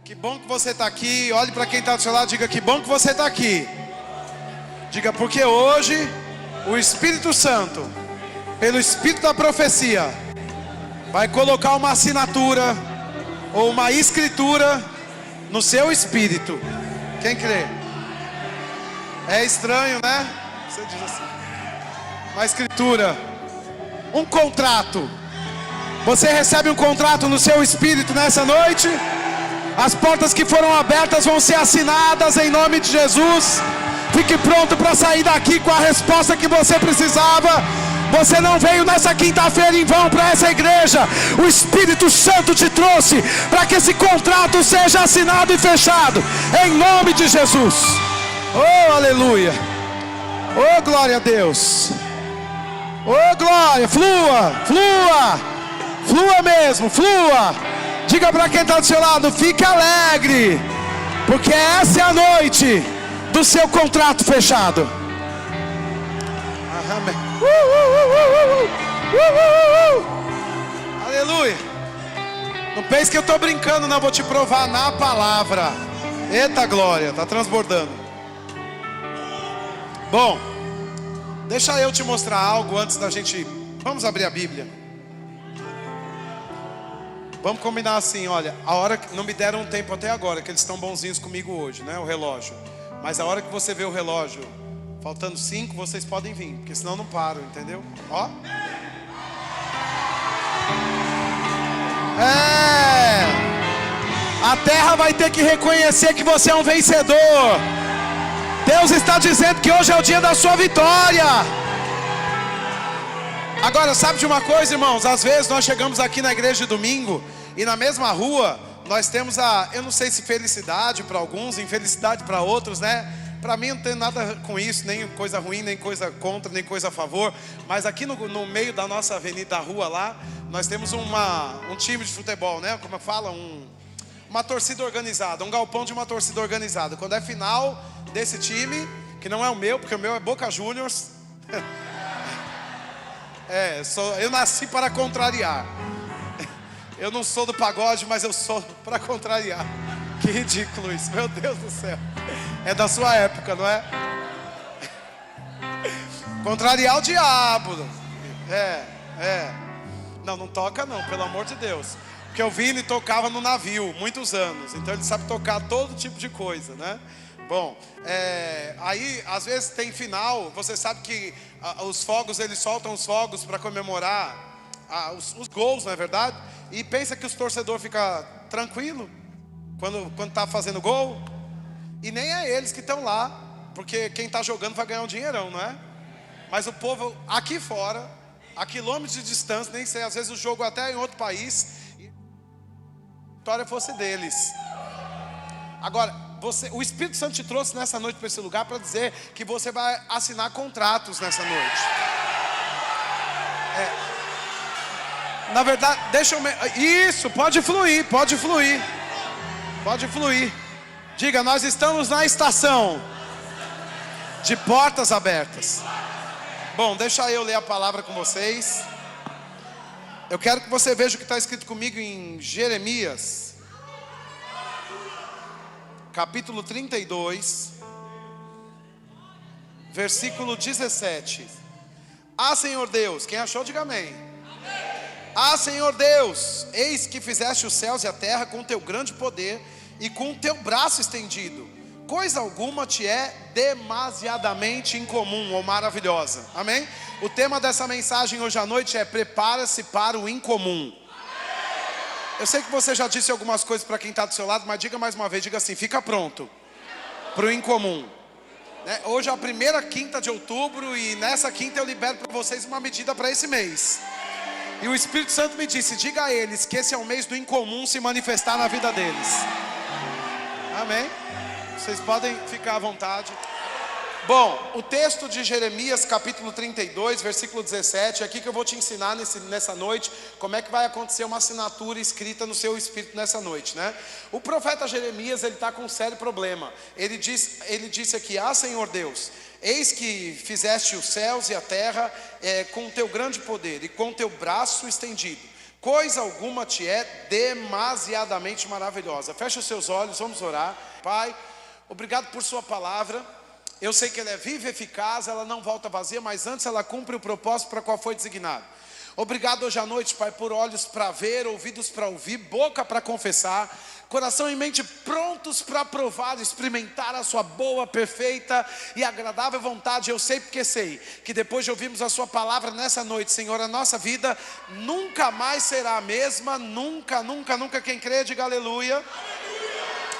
Que bom que você está aqui. Olhe para quem está do seu lado, diga que bom que você está aqui. Diga, porque hoje o Espírito Santo, pelo Espírito da profecia, vai colocar uma assinatura ou uma escritura no seu espírito. Quem crê? É estranho, né? Você diz assim. Uma escritura, um contrato. Você recebe um contrato no seu espírito nessa noite. As portas que foram abertas vão ser assinadas em nome de Jesus. Fique pronto para sair daqui com a resposta que você precisava. Você não veio nessa quinta-feira em vão para essa igreja. O Espírito Santo te trouxe para que esse contrato seja assinado e fechado em nome de Jesus. Oh, aleluia. Oh, glória a Deus. Oh, glória. Flua, flua. Flua mesmo, flua. Diga para quem está do seu lado, fique alegre, porque essa é a noite do seu contrato fechado. Aleluia. Não pense que eu estou brincando, não. Vou te provar na palavra. Eita glória, está transbordando. Bom, deixa eu te mostrar algo antes da gente. Vamos abrir a Bíblia. Vamos combinar assim, olha, a hora que não me deram um tempo até agora, que eles estão bonzinhos comigo hoje, né, o relógio. Mas a hora que você vê o relógio, faltando 5, vocês podem vir, porque senão não param, entendeu? Ó. A terra vai ter que reconhecer que você é um vencedor. Deus está dizendo que hoje é o dia da sua vitória. Agora, sabe de uma coisa, irmãos? Às vezes nós chegamos aqui na igreja de domingo e na mesma rua nós temos eu não sei se felicidade para alguns, infelicidade para outros, né? Para mim não tem nada com isso, nem coisa ruim, nem coisa contra, nem coisa a favor. Mas aqui no meio da nossa avenida, da rua lá, nós temos um time de futebol, né? Como fala, uma torcida organizada, um galpão de uma torcida organizada. Quando é final desse time, que não é o meu, porque o meu é Boca Juniors. Eu nasci para contrariar. Eu não sou do pagode, mas eu sou para contrariar. Que ridículo isso, meu Deus do céu. É da sua época, não é? Contrariar o diabo. Não toca não, pelo amor de Deus. Porque eu vi ele tocava no navio, muitos anos. Então ele sabe tocar todo tipo de coisa, né? Bom, aí às vezes tem final. Você sabe que os fogos, eles soltam os fogos para comemorar os gols, não é verdade? E pensa que os torcedores ficam tranquilos quando está fazendo gol. E nem é eles que estão lá, porque quem está jogando vai ganhar um dinheirão, não é? Mas o povo aqui fora, a quilômetros de distância, nem sei, às vezes o jogo até em outro país, e a vitória fosse deles. Agora, o Espírito Santo te trouxe nessa noite para esse lugar para dizer que você vai assinar contratos nessa noite. Na verdade, isso, pode fluir, pode fluir. Pode fluir. Diga, nós estamos na estação de portas abertas. Bom, deixa eu ler a palavra com vocês. Eu quero que você veja o que está escrito comigo em Jeremias, capítulo 32, versículo 17. Ah, Senhor Deus, quem achou, diga amém. Ah, Senhor Deus, eis que fizeste os céus e a terra com teu grande poder e com o teu braço estendido. Coisa alguma te é demasiadamente incomum ou maravilhosa. Amém? O tema dessa mensagem hoje à noite é: prepara-se para o incomum. Eu sei que você já disse algumas coisas para quem está do seu lado, mas diga mais uma vez, diga assim: fica pronto para o incomum. Hoje é a primeira quinta de outubro e nessa quinta eu libero para vocês uma medida para esse mês. E o Espírito Santo me disse: diga a eles que esse é o mês do incomum se manifestar na vida deles. Amém? Vocês podem ficar à vontade. Bom, o texto de Jeremias capítulo 32, versículo 17, é aqui que eu vou te ensinar nessa noite como é que vai acontecer uma assinatura escrita no seu espírito nessa noite, né? O profeta Jeremias, ele está com um sério problema. Ele disse aqui: ah, Senhor Deus, eis que fizeste os céus e a terra com o teu grande poder e com o teu braço estendido. coisa alguma te é demasiadamente maravilhosa. Feche os seus olhos, vamos orar. Pai, obrigado por sua palavra. Eu sei que ela é viva e eficaz, ela não volta vazia, mas antes ela cumpre o propósito para qual foi designado. Obrigado hoje à noite, Pai, por olhos para ver, ouvidos para ouvir, boca para confessar, coração e mente prontos para provar, experimentar a sua boa, perfeita e agradável vontade. Eu sei porque sei que depois de ouvirmos a sua palavra nessa noite, Senhor, a nossa vida nunca mais será a mesma, nunca, nunca, nunca. Quem crê, diga aleluia.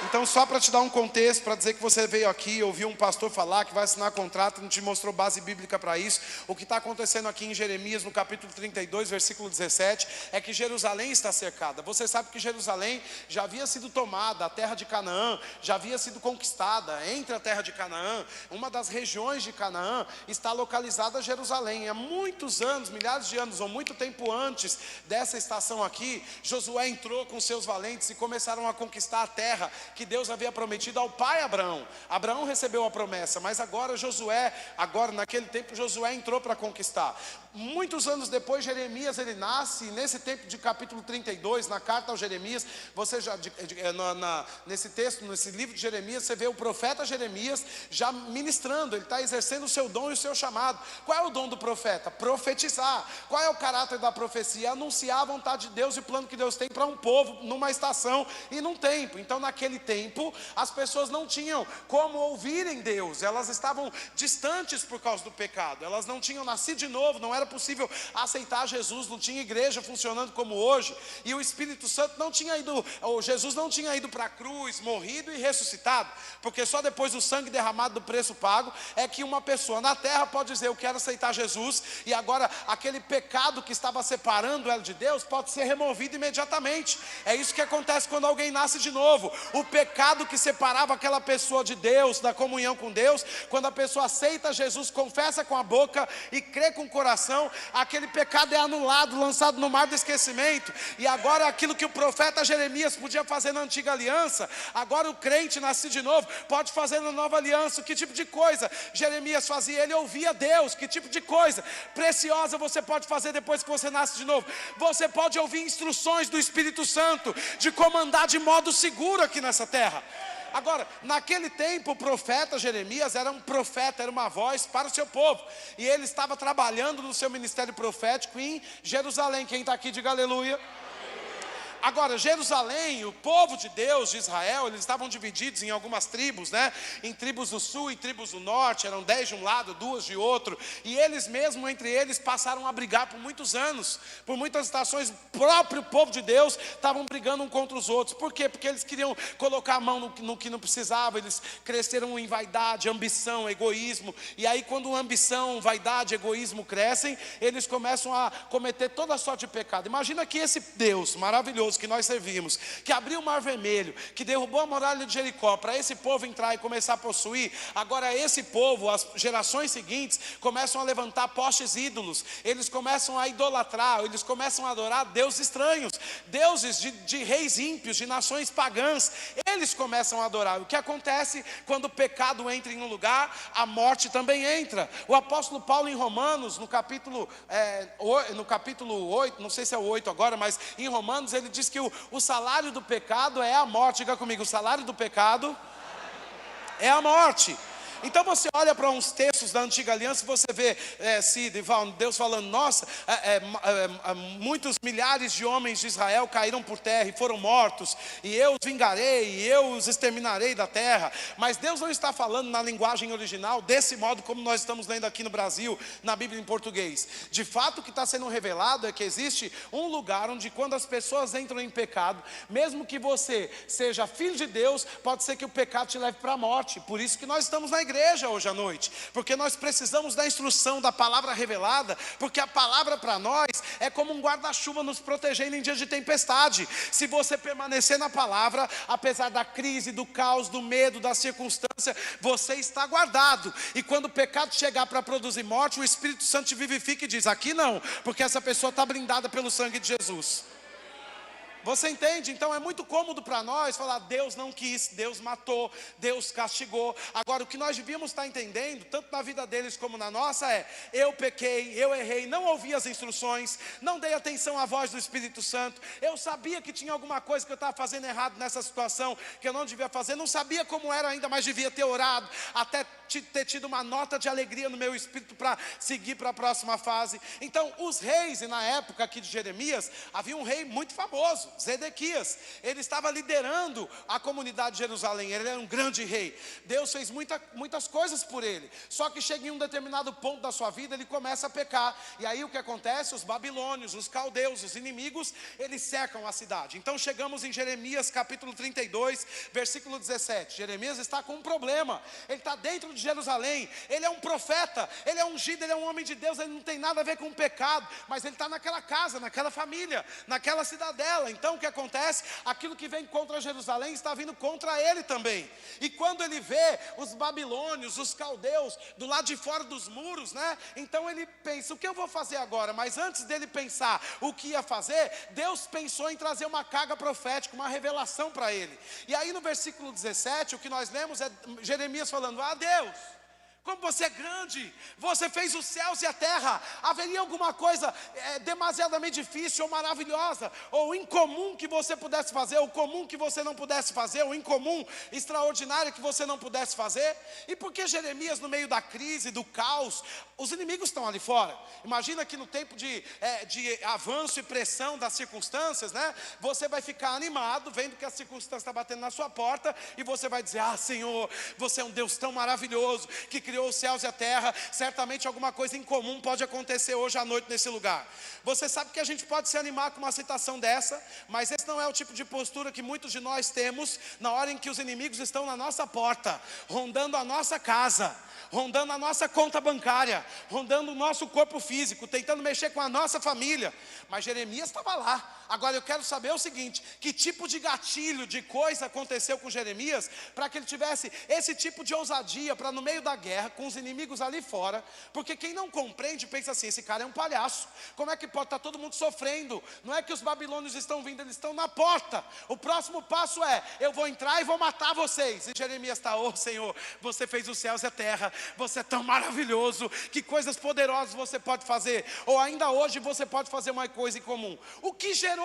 Então, só para te dar um contexto, para dizer que você veio aqui, ouviu um pastor falar que vai assinar contrato, não te mostrou base bíblica para isso. O que está acontecendo aqui em Jeremias, no capítulo 32, versículo 17, é que Jerusalém está cercada. Você sabe que Jerusalém já havia sido tomada, a terra de Canaã já havia sido conquistada. Entre a terra de Canaã, uma das regiões de Canaã, está localizada Jerusalém. Há muitos anos, milhares de anos, ou muito tempo antes dessa estação aqui, Josué entrou com seus valentes e começaram a conquistar a terra que Deus havia prometido ao pai Abraão. Abraão recebeu a promessa, mas agora naquele tempo Josué entrou para conquistar. Muitos anos depois Jeremias ele nasce, e nesse tempo de capítulo 32, na carta aos Jeremias, você já nesse texto, nesse livro de Jeremias, você vê o profeta Jeremias já ministrando, ele está exercendo o seu dom e o seu chamado. Qual é o dom do profeta? Profetizar. Qual é o caráter da profecia? Anunciar a vontade de Deus e o plano que Deus tem para um povo, numa estação e num tempo. Então naquele tempo, as pessoas não tinham como ouvirem Deus, elas estavam distantes por causa do pecado, elas não tinham nascido de novo, não era possível aceitar Jesus, não tinha igreja funcionando como hoje, e o Espírito Santo não tinha ido, ou Jesus não tinha ido para a cruz, morrido e ressuscitado, porque só depois do sangue derramado do preço pago, é que uma pessoa na terra pode dizer, eu quero aceitar Jesus, e agora aquele pecado que estava separando ela de Deus, pode ser removido imediatamente. É isso que acontece quando alguém nasce de novo. O pecado que separava aquela pessoa de Deus, da comunhão com Deus, quando a pessoa aceita Jesus, confessa com a boca e crê com o coração, aquele pecado é anulado, lançado no mar do esquecimento. E agora aquilo que o profeta Jeremias podia fazer na antiga aliança, agora o crente nascido de novo pode fazer na nova aliança. Que tipo de coisa Jeremias fazia? Ele ouvia Deus. Que tipo de coisa preciosa você pode fazer depois que você nasce de novo? Você pode ouvir instruções do Espírito Santo de como andar de modo seguro aqui nessa terra. Agora, naquele tempo o profeta Jeremias era um profeta, era uma voz para o seu povo, e ele estava trabalhando no seu ministério profético em Jerusalém. Quem está aqui diga aleluia. Agora, Jerusalém, o povo de Deus, de Israel, eles estavam divididos em algumas tribos, né? Em tribos do sul e tribos do norte, eram 10 de um lado, 2 de outro, e eles mesmo, entre eles, passaram a brigar por muitos anos, por muitas estações. O próprio povo de Deus estavam brigando um contra os outros. Por quê? Porque eles queriam colocar a mão no que não precisava, eles cresceram em vaidade, ambição, egoísmo, e aí quando ambição, vaidade, egoísmo crescem, eles começam a cometer toda sorte de pecado. Imagina que esse Deus maravilhoso que nós servimos, que abriu o mar vermelho, que derrubou a muralha de Jericó, para esse povo entrar e começar a possuir, agora esse povo, as gerações seguintes, começam a levantar postes ídolos, eles começam a idolatrar, eles começam a adorar deuses estranhos, deuses de reis ímpios, de nações pagãs, eles começam a adorar. O que acontece quando o pecado entra em um lugar? A morte também entra. O apóstolo Paulo em Romanos, no capítulo 8, não sei se é o 8 agora, mas em Romanos ele diz que o salário do pecado é a morte. Diga comigo, o salário do pecado é a morte. Então você olha para uns textos da antiga aliança e você vê Cid, Deus falando, nossa, muitos milhares de homens de Israel caíram por terra e foram mortos, e eu os vingarei, e eu os exterminarei da terra. Mas Deus não está falando na linguagem original desse modo como nós estamos lendo aqui no Brasil, na Bíblia em português. De fato o que está sendo revelado é que existe um lugar onde quando as pessoas entram em pecado, mesmo que você seja filho de Deus, pode ser que o pecado te leve para a morte. Por isso que nós estamos na igreja hoje à noite, porque nós precisamos da instrução da palavra revelada, porque a palavra para nós é como um guarda-chuva nos protegendo em dias de tempestade. Se você permanecer na palavra, apesar da crise, do caos, do medo, da circunstância, você está guardado. E quando o pecado chegar para produzir morte, o Espírito Santo te vivifica e diz, aqui não, porque essa pessoa está blindada pelo sangue de Jesus. Você entende? Então é muito cômodo para nós falar: Deus não quis, Deus matou, Deus castigou. Agora, o que nós devíamos estar entendendo, tanto na vida deles como na nossa, é: eu pequei, eu errei, não ouvi as instruções, não dei atenção à voz do Espírito Santo. Eu sabia que tinha alguma coisa que eu estava fazendo errado nessa situação, que eu não devia fazer, não sabia como era ainda, mas devia ter orado, até ter tido uma nota de alegria no meu espírito para seguir para a próxima fase. Então, os reis, e na época aqui de Jeremias, havia um rei muito famoso, Zedequias. Ele estava liderando a comunidade de Jerusalém, ele era um grande rei. Deus fez muitas coisas por ele, só que chega em um determinado ponto da sua vida, ele começa a pecar, e aí o que acontece? Os babilônios, os caldeus, os inimigos, eles cercam a cidade. Então chegamos em Jeremias capítulo 32, versículo 17, Jeremias está com um problema, ele está dentro de Jerusalém, ele é um profeta, ele é ungido, ele é um homem de Deus, ele não tem nada a ver com o pecado, mas ele está naquela casa, naquela família, naquela cidadela. Então o que acontece? Aquilo que vem contra Jerusalém está vindo contra ele também. E quando ele vê os babilônios, os caldeus do lado de fora dos muros, né? Então ele pensa: o que eu vou fazer agora? Mas antes dele pensar o que ia fazer, Deus pensou em trazer uma carga profética, uma revelação para ele. E aí no versículo 17, o que nós lemos é Jeremias falando: ah, Deus, como você é grande, você fez os céus e a terra, haveria alguma coisa demasiadamente difícil ou maravilhosa, ou incomum que você pudesse fazer, ou comum que você não pudesse fazer, ou incomum, extraordinário que você não pudesse fazer? E por que Jeremias, no meio da crise, do caos, os inimigos estão ali fora? Imagina que no tempo de avanço e pressão das circunstâncias, né? Você vai ficar animado, vendo que a circunstância está batendo na sua porta, e você vai dizer: ah, Senhor, você é um Deus tão maravilhoso, que criou os céus e a terra, certamente alguma coisa incomum pode acontecer hoje à noite nesse lugar. Você sabe que a gente pode se animar com uma citação dessa, mas esse não é o tipo de postura que muitos de nós temos na hora em que os inimigos estão na nossa porta, rondando a nossa casa, rondando a nossa conta bancária, rondando o nosso corpo físico, tentando mexer com a nossa família. Mas Jeremias estava lá. Agora eu quero saber o seguinte: que tipo de gatilho, de coisa aconteceu com Jeremias, para que ele tivesse esse tipo de ousadia, para no meio da guerra, com os inimigos ali fora? Porque quem não compreende pensa assim: esse cara é um palhaço, como é que pode estar todo mundo sofrendo? Não é que os babilônios estão vindo, eles estão na porta. O próximo passo é: eu vou entrar e vou matar vocês. E Jeremias está: oh Senhor, você fez os céus e a terra, você é tão maravilhoso, que coisas poderosas você pode fazer, ou ainda hoje você pode fazer uma coisa em comum. O que gerou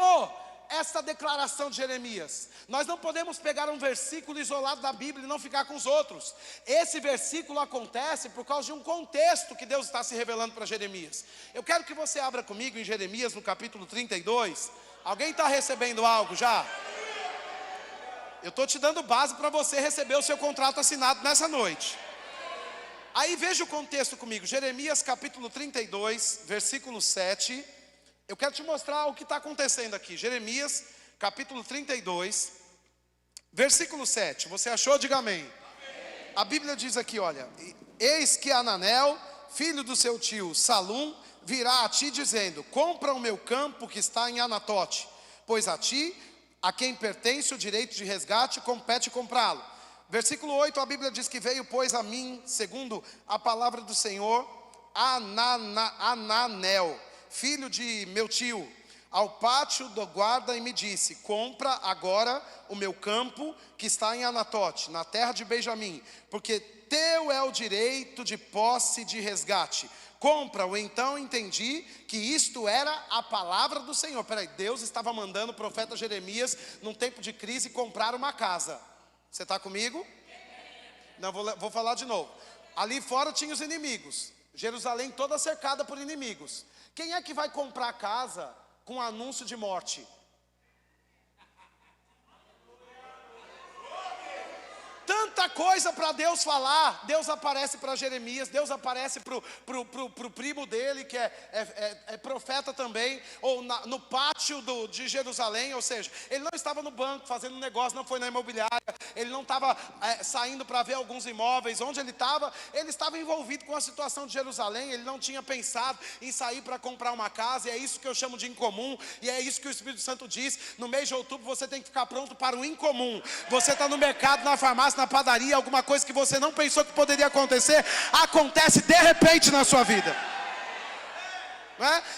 essa declaração de Jeremias? Nós não podemos pegar um versículo isolado da Bíblia e não ficar com os outros. Esse versículo acontece por causa de um contexto que Deus está se revelando para Jeremias. Eu quero que você abra comigo em Jeremias no capítulo 32. Alguém está recebendo algo já? Eu estou te dando base para você receber o seu contrato assinado nessa noite. Aí veja o contexto comigo, Jeremias capítulo 32, versículo 7. Eu quero te mostrar o que está acontecendo aqui. Jeremias capítulo 32, versículo 7. Você achou? Diga amém. Amém. A Bíblia diz aqui, olha: eis que Ananel, filho do seu tio Salum, virá a ti dizendo: compra o meu campo que está em Anatote, pois a ti, a quem pertence o direito de resgate, compete comprá-lo. Versículo 8, a Bíblia diz que veio, pois, a mim, segundo a palavra do Senhor, Ananel, filho de meu tio, ao pátio do guarda, e me disse: compra agora o meu campo que está em Anatote, na terra de Benjamim, porque teu é o direito de posse de resgate. Compra-o. Então entendi que isto era a palavra do Senhor. Peraí, Deus estava mandando o profeta Jeremias, num tempo de crise, comprar uma casa. Você está comigo? Não, vou falar de novo. Ali fora tinha os inimigos, Jerusalém toda cercada por inimigos. Quem é que vai comprar casa com anúncio de morte? Tanta coisa para Deus falar. Deus aparece para Jeremias, Deus aparece pro primo dele, que é profeta também, ou no pátio de Jerusalém. Ou seja, ele não estava no banco fazendo um negócio, não foi na imobiliária, ele não estava saindo para ver alguns imóveis. Onde ele estava envolvido com a situação de Jerusalém. Ele não tinha pensado em sair para comprar uma casa. E é isso que eu chamo de incomum, e é isso que o Espírito Santo diz: no mês de outubro você tem que ficar pronto para o incomum. Você está no mercado, na farmácia, na padaria, alguma coisa que você não pensou que poderia acontecer, acontece de repente na sua vida.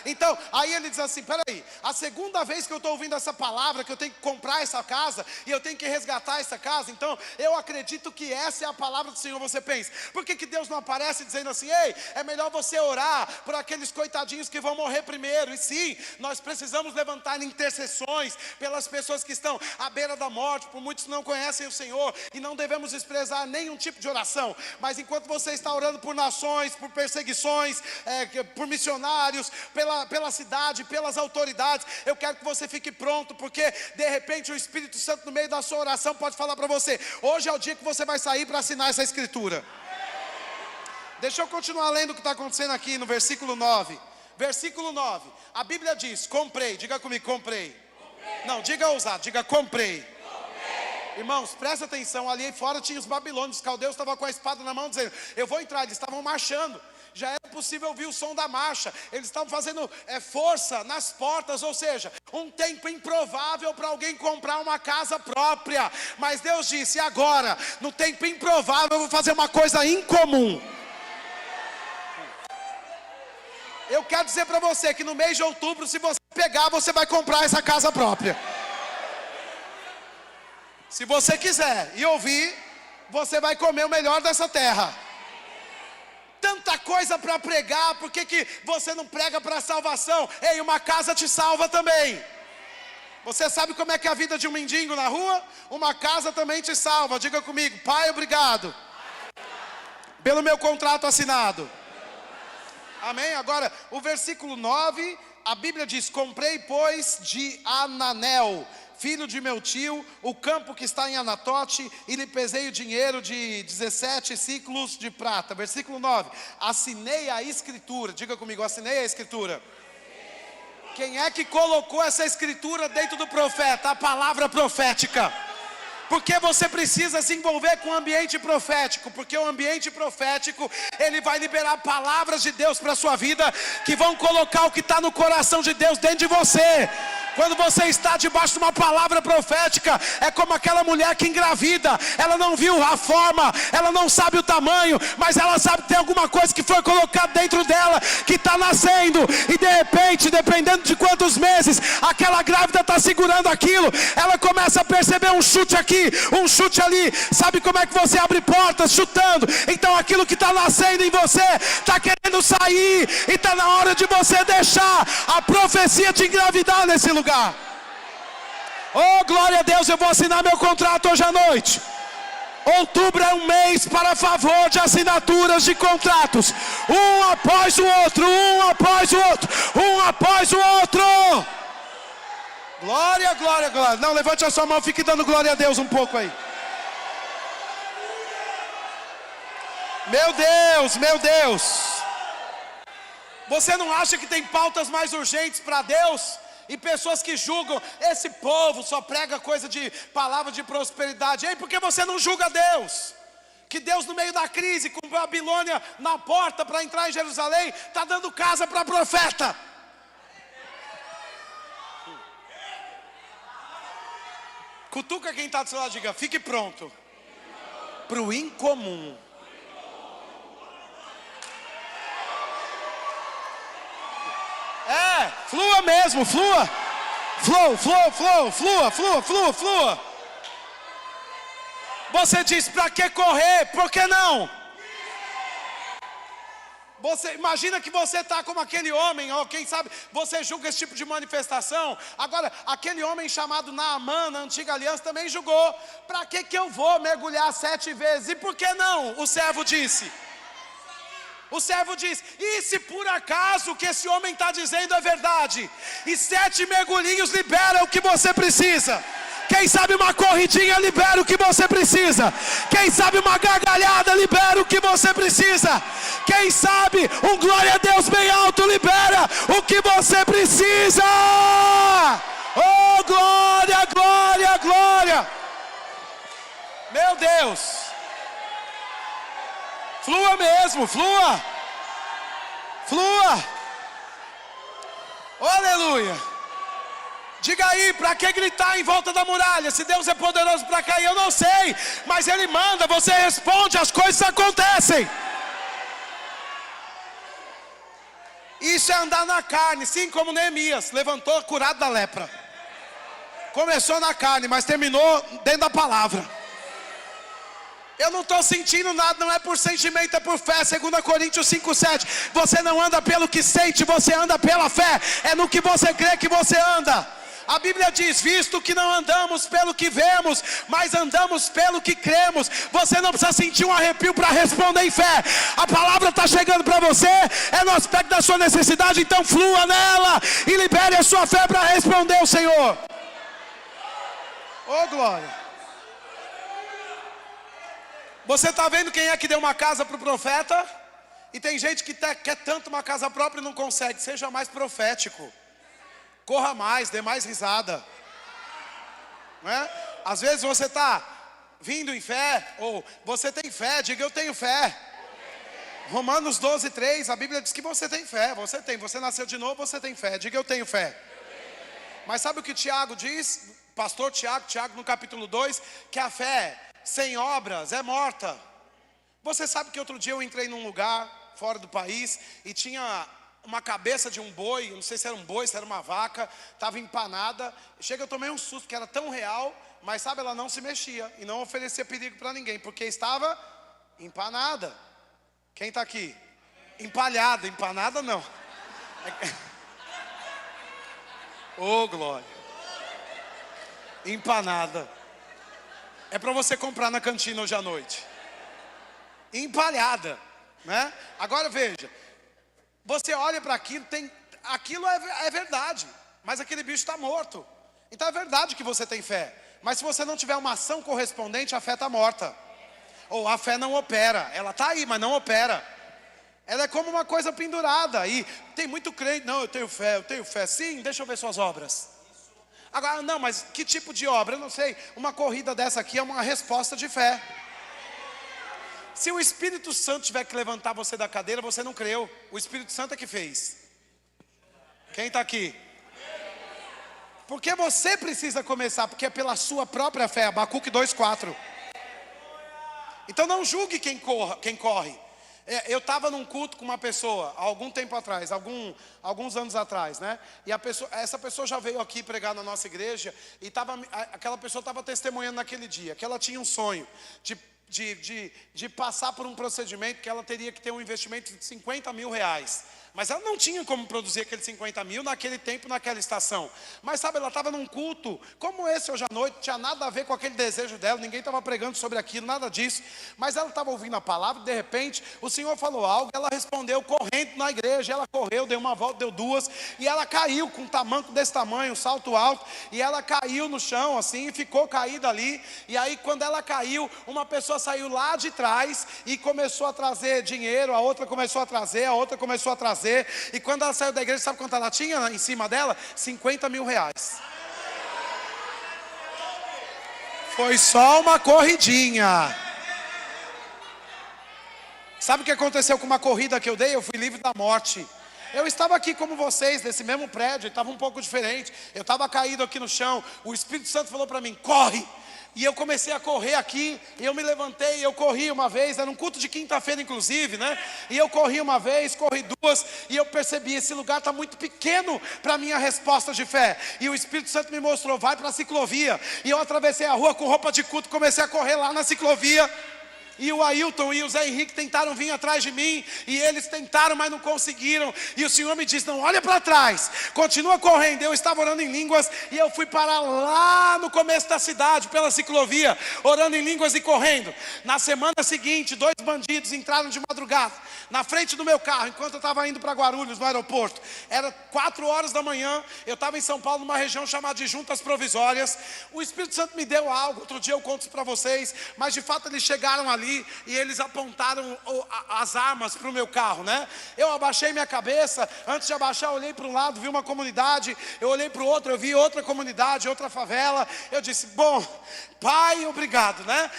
Então, aí ele diz assim, peraí, a segunda vez que eu estou ouvindo essa palavra, que eu tenho que comprar essa casa, e eu tenho que resgatar essa casa, então, eu acredito que essa é a palavra do Senhor. Você pensa, por que Deus não aparece dizendo assim, ei, é melhor você orar por aqueles coitadinhos que vão morrer primeiro? E sim, nós precisamos levantar intercessões pelas pessoas que estão à beira da morte, por muitos que não conhecem o Senhor, e não devemos desprezar nenhum tipo de oração, mas enquanto você está orando por nações, por perseguições, por missionários, pela cidade, pelas autoridades, eu quero que você fique pronto, porque de repente o Espírito Santo no meio da sua oração pode falar para você, hoje é o dia que você vai sair para assinar essa escritura. Deixa eu continuar lendo o que está acontecendo aqui no versículo 9. Versículo 9, a Bíblia diz, comprei, diga comigo, comprei. Não, diga ousado, diga comprei. Irmãos, presta atenção, ali fora tinha os babilônios, os caldeus estavam com a espada na mão dizendo, eu vou entrar, eles estavam marchando. Já era possível ouvir o som da marcha, eles estavam fazendo força nas portas, ou seja, um tempo improvável para alguém comprar uma casa própria. Mas Deus disse, agora, no tempo improvável eu vou fazer uma coisa incomum. Eu quero dizer para você que no mês de outubro, se você pegar, você vai comprar essa casa própria. Se você quiser e ouvir, você vai comer o melhor dessa terra. Tanta coisa para pregar, por que você não prega para salvação? Ei, uma casa te salva também. Você sabe como é que é a vida de um mendigo na rua? Uma casa também te salva. Diga comigo, Pai, obrigado pelo meu contrato assinado. Amém? Agora, o versículo 9, a Bíblia diz, comprei, pois, de Ananel, filho de meu tio, o campo que está em Anatote, e lhe pesei o dinheiro de 17 ciclos de prata. Versículo 9, assinei a escritura. Diga comigo, assinei a escritura. Quem é que colocou essa escritura dentro do profeta? A palavra profética. Porque você precisa se envolver com o ambiente profético, porque o ambiente profético, ele vai liberar palavras de Deus para a sua vida, que vão colocar o que está no coração de Deus dentro de você. Quando você está debaixo de uma palavra profética, é como aquela mulher que engravida. Ela não viu a forma, ela não sabe o tamanho, mas ela sabe que tem alguma coisa que foi colocada dentro dela, que está nascendo. E de repente, dependendo de quantos meses aquela grávida está segurando aquilo, ela começa a perceber um chute aqui, um chute ali. Sabe como é que você abre portas? Chutando. Então aquilo que está nascendo em você está querendo sair, e está na hora de você deixar a profecia te engravidar nesse lugar. Oh, glória a Deus, eu vou assinar meu contrato hoje à noite. Outubro é um mês para favor de assinaturas de contratos, um após o outro, um após o outro, um após o outro. Glória, glória, glória. Não, levante a sua mão, fique dando glória a Deus um pouco aí. Meu Deus, meu Deus. Você não acha que tem pautas mais urgentes para Deus? E pessoas que julgam, esse povo só prega coisa de palavra de prosperidade. Ei, por que você não julga Deus? Que Deus no meio da crise, com Babilônia na porta para entrar em Jerusalém, está dando casa para profeta. Cutuca quem está do seu lado, diga, fique pronto para o incomum. Flua mesmo, flua. Flua. Você diz, para que correr? Por que não? Você imagina que você está como aquele homem, ou quem sabe você julga esse tipo de manifestação. Agora, aquele homem chamado Naamã, na antiga aliança, também julgou. Para que eu vou mergulhar 7 vezes? E por que não? O servo disse. O servo diz, e se por acaso o que esse homem está dizendo é verdade? E 7 mergulhinhos libera o que você precisa. Quem sabe uma corridinha libera o que você precisa. Quem sabe uma gargalhada libera o que você precisa. Quem sabe um glória a Deus bem alto libera o que você precisa. Oh, glória, glória, glória. Meu Deus. Flua mesmo, flua. Oh, aleluia. Diga aí, para que gritar em volta da muralha? Se Deus é poderoso para cair, eu não sei. Mas Ele manda, você responde, as coisas acontecem. Isso é andar na carne, assim como Neemias levantou curado da lepra. Começou na carne, mas terminou dentro da palavra. Eu não estou sentindo nada, não é por sentimento, é por fé. 2 Coríntios 5:7. Você não anda pelo que sente, você anda pela fé. É no que você crê que você anda. A Bíblia diz: visto que não andamos pelo que vemos, mas andamos pelo que cremos. Você não precisa sentir um arrepio para responder em fé. A palavra está chegando para você, é no aspecto da sua necessidade. Então flua nela e libere a sua fé para responder ao Senhor. Oh glória. Você está vendo quem é que deu uma casa para o profeta? E tem gente que quer tanto uma casa própria e não consegue. Seja mais profético. Corra mais, dê mais risada. Não é? Às vezes você está vindo em fé, ou você tem fé, diga eu tenho fé. Romanos 12:3, a Bíblia diz que você tem fé. Você nasceu de novo, você tem fé. Diga eu tenho fé. Mas sabe o que Tiago diz? Pastor Tiago no capítulo 2, que a fé sem obras é morta. Você sabe que outro dia eu entrei num lugar fora do país e tinha uma cabeça de um boi, não sei se era um boi, se era uma vaca, estava empanada. Chega, eu tomei um susto, porque era tão real, mas sabe, ela não se mexia e não oferecia perigo para ninguém, porque estava empanada. Quem está aqui? Empalhada, empanada não. Oh glória. Empanada. É para você comprar na cantina hoje à noite. Empalhada, né? Agora veja, você olha para aquilo, aquilo é verdade, mas aquele bicho está morto. Então é verdade que você tem fé, mas se você não tiver uma ação correspondente, a fé está morta. Ou a fé não opera, ela está aí, mas não opera. Ela é como uma coisa pendurada. E tem muito crente, não, eu tenho fé, sim, deixa eu ver suas obras. Agora, não, mas que tipo de obra? Eu não sei, uma corrida dessa aqui é uma resposta de fé. Se o Espírito Santo tiver que levantar você da cadeira, você não creu. O Espírito Santo é que fez. Quem está aqui? Porque você precisa começar, porque é pela sua própria fé. Abacuque 2:4. Então não julgue quem corre. Eu estava num culto com uma pessoa, há algum tempo atrás, alguns anos atrás, né? E essa pessoa já veio aqui pregar na nossa igreja, e aquela pessoa estava testemunhando naquele dia, que ela tinha um sonho de passar por um procedimento que ela teria que ter um investimento de 50 mil reais. Mas ela não tinha como produzir aqueles 50 mil naquele tempo, naquela estação. Mas sabe, ela estava num culto como esse hoje à noite, tinha nada a ver com aquele desejo dela, ninguém estava pregando sobre aquilo, nada disso. Mas ela estava ouvindo a palavra e de repente o Senhor falou algo, ela respondeu correndo na igreja, ela correu, deu uma volta, deu duas, e ela caiu com um tamanco desse tamanho, um salto alto, e ela caiu no chão assim, e ficou caída ali. E aí quando ela caiu, uma pessoa saiu lá de trás e começou a trazer dinheiro, a outra começou a trazer, e quando ela saiu da igreja, sabe quanto ela tinha em cima dela? 50 mil reais. Foi só uma corridinha. Sabe o que aconteceu com uma corrida que eu dei? Eu fui livre da morte. Eu estava aqui como vocês, nesse mesmo prédio, estava um pouco diferente. Eu estava caído aqui no chão. O Espírito Santo falou para mim, corre. E eu comecei a correr aqui, e eu me levantei, eu corri uma vez, era um culto de quinta-feira inclusive, né? E eu corri uma vez, corri duas, e eu percebi, esse lugar está muito pequeno para a minha resposta de fé. E o Espírito Santo me mostrou, vai para a ciclovia. E eu atravessei a rua com roupa de culto, comecei a correr lá na ciclovia. E o Ailton e o Zé Henrique tentaram vir atrás de mim, e eles tentaram, mas não conseguiram. E o Senhor me disse, não olha para trás, continua correndo. Eu estava orando em línguas, e eu fui parar lá no começo da cidade, pela ciclovia, orando em línguas e correndo. Na semana seguinte, 2 bandidos entraram de madrugada na frente do meu carro, enquanto eu estava indo para Guarulhos, no aeroporto. Era 4 horas da manhã, eu estava em São Paulo, numa região chamada de Juntas Provisórias. O Espírito Santo me deu algo, outro dia eu conto isso para vocês, mas de fato eles chegaram ali e eles apontaram as armas para o meu carro, né? Eu abaixei minha cabeça, antes de abaixar eu olhei para um lado, vi uma comunidade, eu olhei para o outro, eu vi outra comunidade, outra favela. Eu disse, bom, Pai, obrigado, né?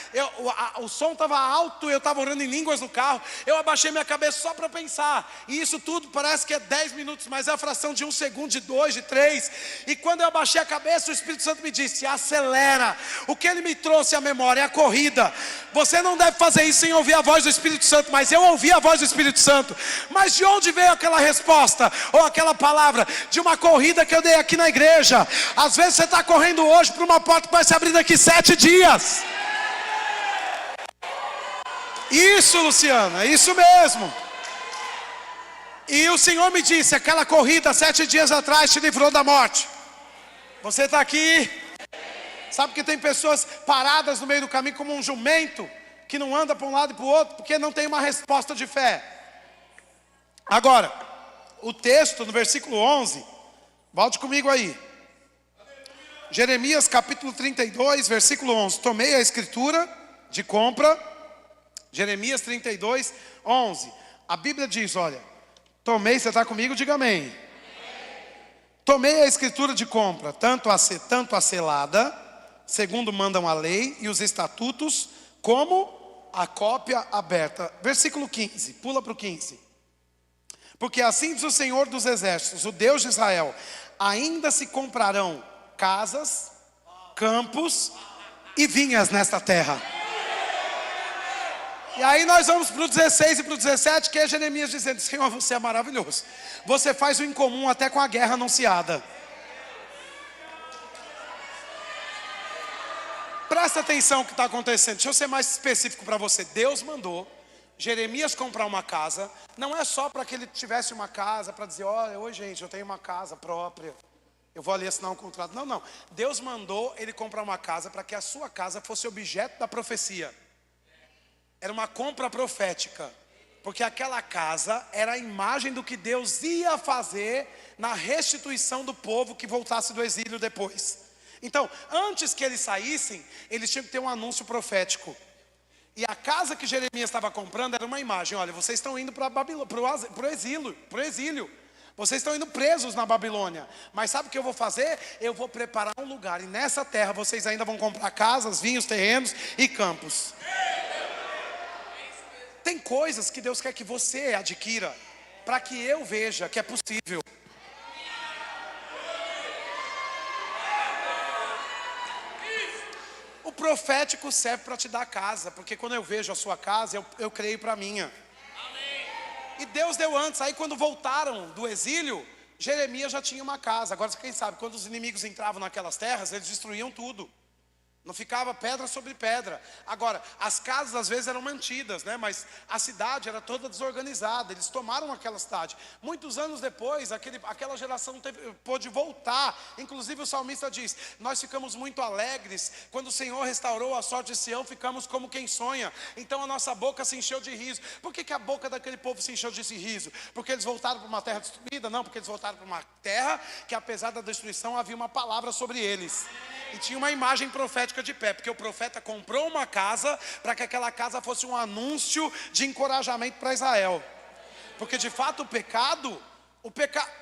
O som estava alto, eu estava orando em línguas no carro, eu abaixei minha cabeça só para pensar, e isso tudo parece que é 10 minutos, mas é a fração de 1 segundo, de 2, de 3, e quando eu abaixei a cabeça, o Espírito Santo me disse, acelera. O que ele me trouxe à memória é a corrida. Você não deve deve fazer isso sem ouvir a voz do Espírito Santo. Mas eu ouvi a voz do Espírito Santo. Mas de onde veio aquela resposta? Ou aquela palavra? De uma corrida que eu dei aqui na igreja. Às vezes você está correndo hoje para uma porta que vai se abrir daqui 7 dias. Isso, Luciana, é isso mesmo. E o Senhor me disse, aquela corrida 7 dias atrás te livrou da morte. Você está aqui. Sabe que tem pessoas paradas no meio do caminho como um jumento, que não anda para um lado e para o outro, porque não tem uma resposta de fé. Agora, o texto no versículo 11, volte comigo aí. Jeremias capítulo 32, versículo 11. Tomei a escritura de compra. Jeremias 32, 11. A Bíblia diz, olha, tomei, você está comigo? Diga amém. Tomei a escritura de compra, tanto a selada, segundo mandam a lei e os estatutos, como a cópia aberta. Versículo 15, pula para o 15. Porque assim diz o Senhor dos Exércitos, o Deus de Israel, ainda se comprarão casas, campos e vinhas nesta terra. E aí nós vamos para o 16 e para o 17, que é Jeremias dizendo, Senhor, você é maravilhoso. Você faz o incomum até com a guerra anunciada. Presta atenção no que está acontecendo. Deixa eu ser mais específico para você. Deus mandou Jeremias comprar uma casa. Não é só para que ele tivesse uma casa, para dizer, olha, oi gente, eu tenho uma casa própria, eu vou ali assinar um contrato. Não, não. Deus mandou ele comprar uma casa para que a sua casa fosse objeto da profecia. Era uma compra profética, porque aquela casa era a imagem do que Deus ia fazer na restituição do povo que voltasse do exílio depois. Então, antes que eles saíssem, eles tinham que ter um anúncio profético. E a casa que Jeremias estava comprando era uma imagem. Olha, vocês estão indo para o exílio. Vocês estão indo presos na Babilônia. Mas sabe o que eu vou fazer? Eu vou preparar um lugar. E nessa terra vocês ainda vão comprar casas, vinhos, terrenos e campos. Tem coisas que Deus quer que você adquira, para que eu veja que é possível. O profético serve para te dar casa, porque quando eu vejo a sua casa, eu creio para a minha. E Deus deu antes. Aí quando voltaram do exílio, Jeremias já tinha uma casa. Agora quem sabe, quando os inimigos entravam naquelas terras, eles destruíam tudo. Não ficava pedra sobre pedra. Agora, as casas às vezes eram mantidas, né? Mas a cidade era toda desorganizada. Eles tomaram aquela cidade. Muitos anos depois, aquela geração pôde voltar. Inclusive o salmista diz, nós ficamos muito alegres. Quando o Senhor restaurou a sorte de Sião, ficamos como quem sonha. Então a nossa boca se encheu de riso. Por que a boca daquele povo se encheu de riso? Porque eles voltaram para uma terra destruída? Não, porque eles voltaram para uma terra que apesar da destruição havia uma palavra sobre eles. E tinha uma imagem profética de pé, porque o profeta comprou uma casa para que aquela casa fosse um anúncio de encorajamento para Israel. Porque de fato o pecado,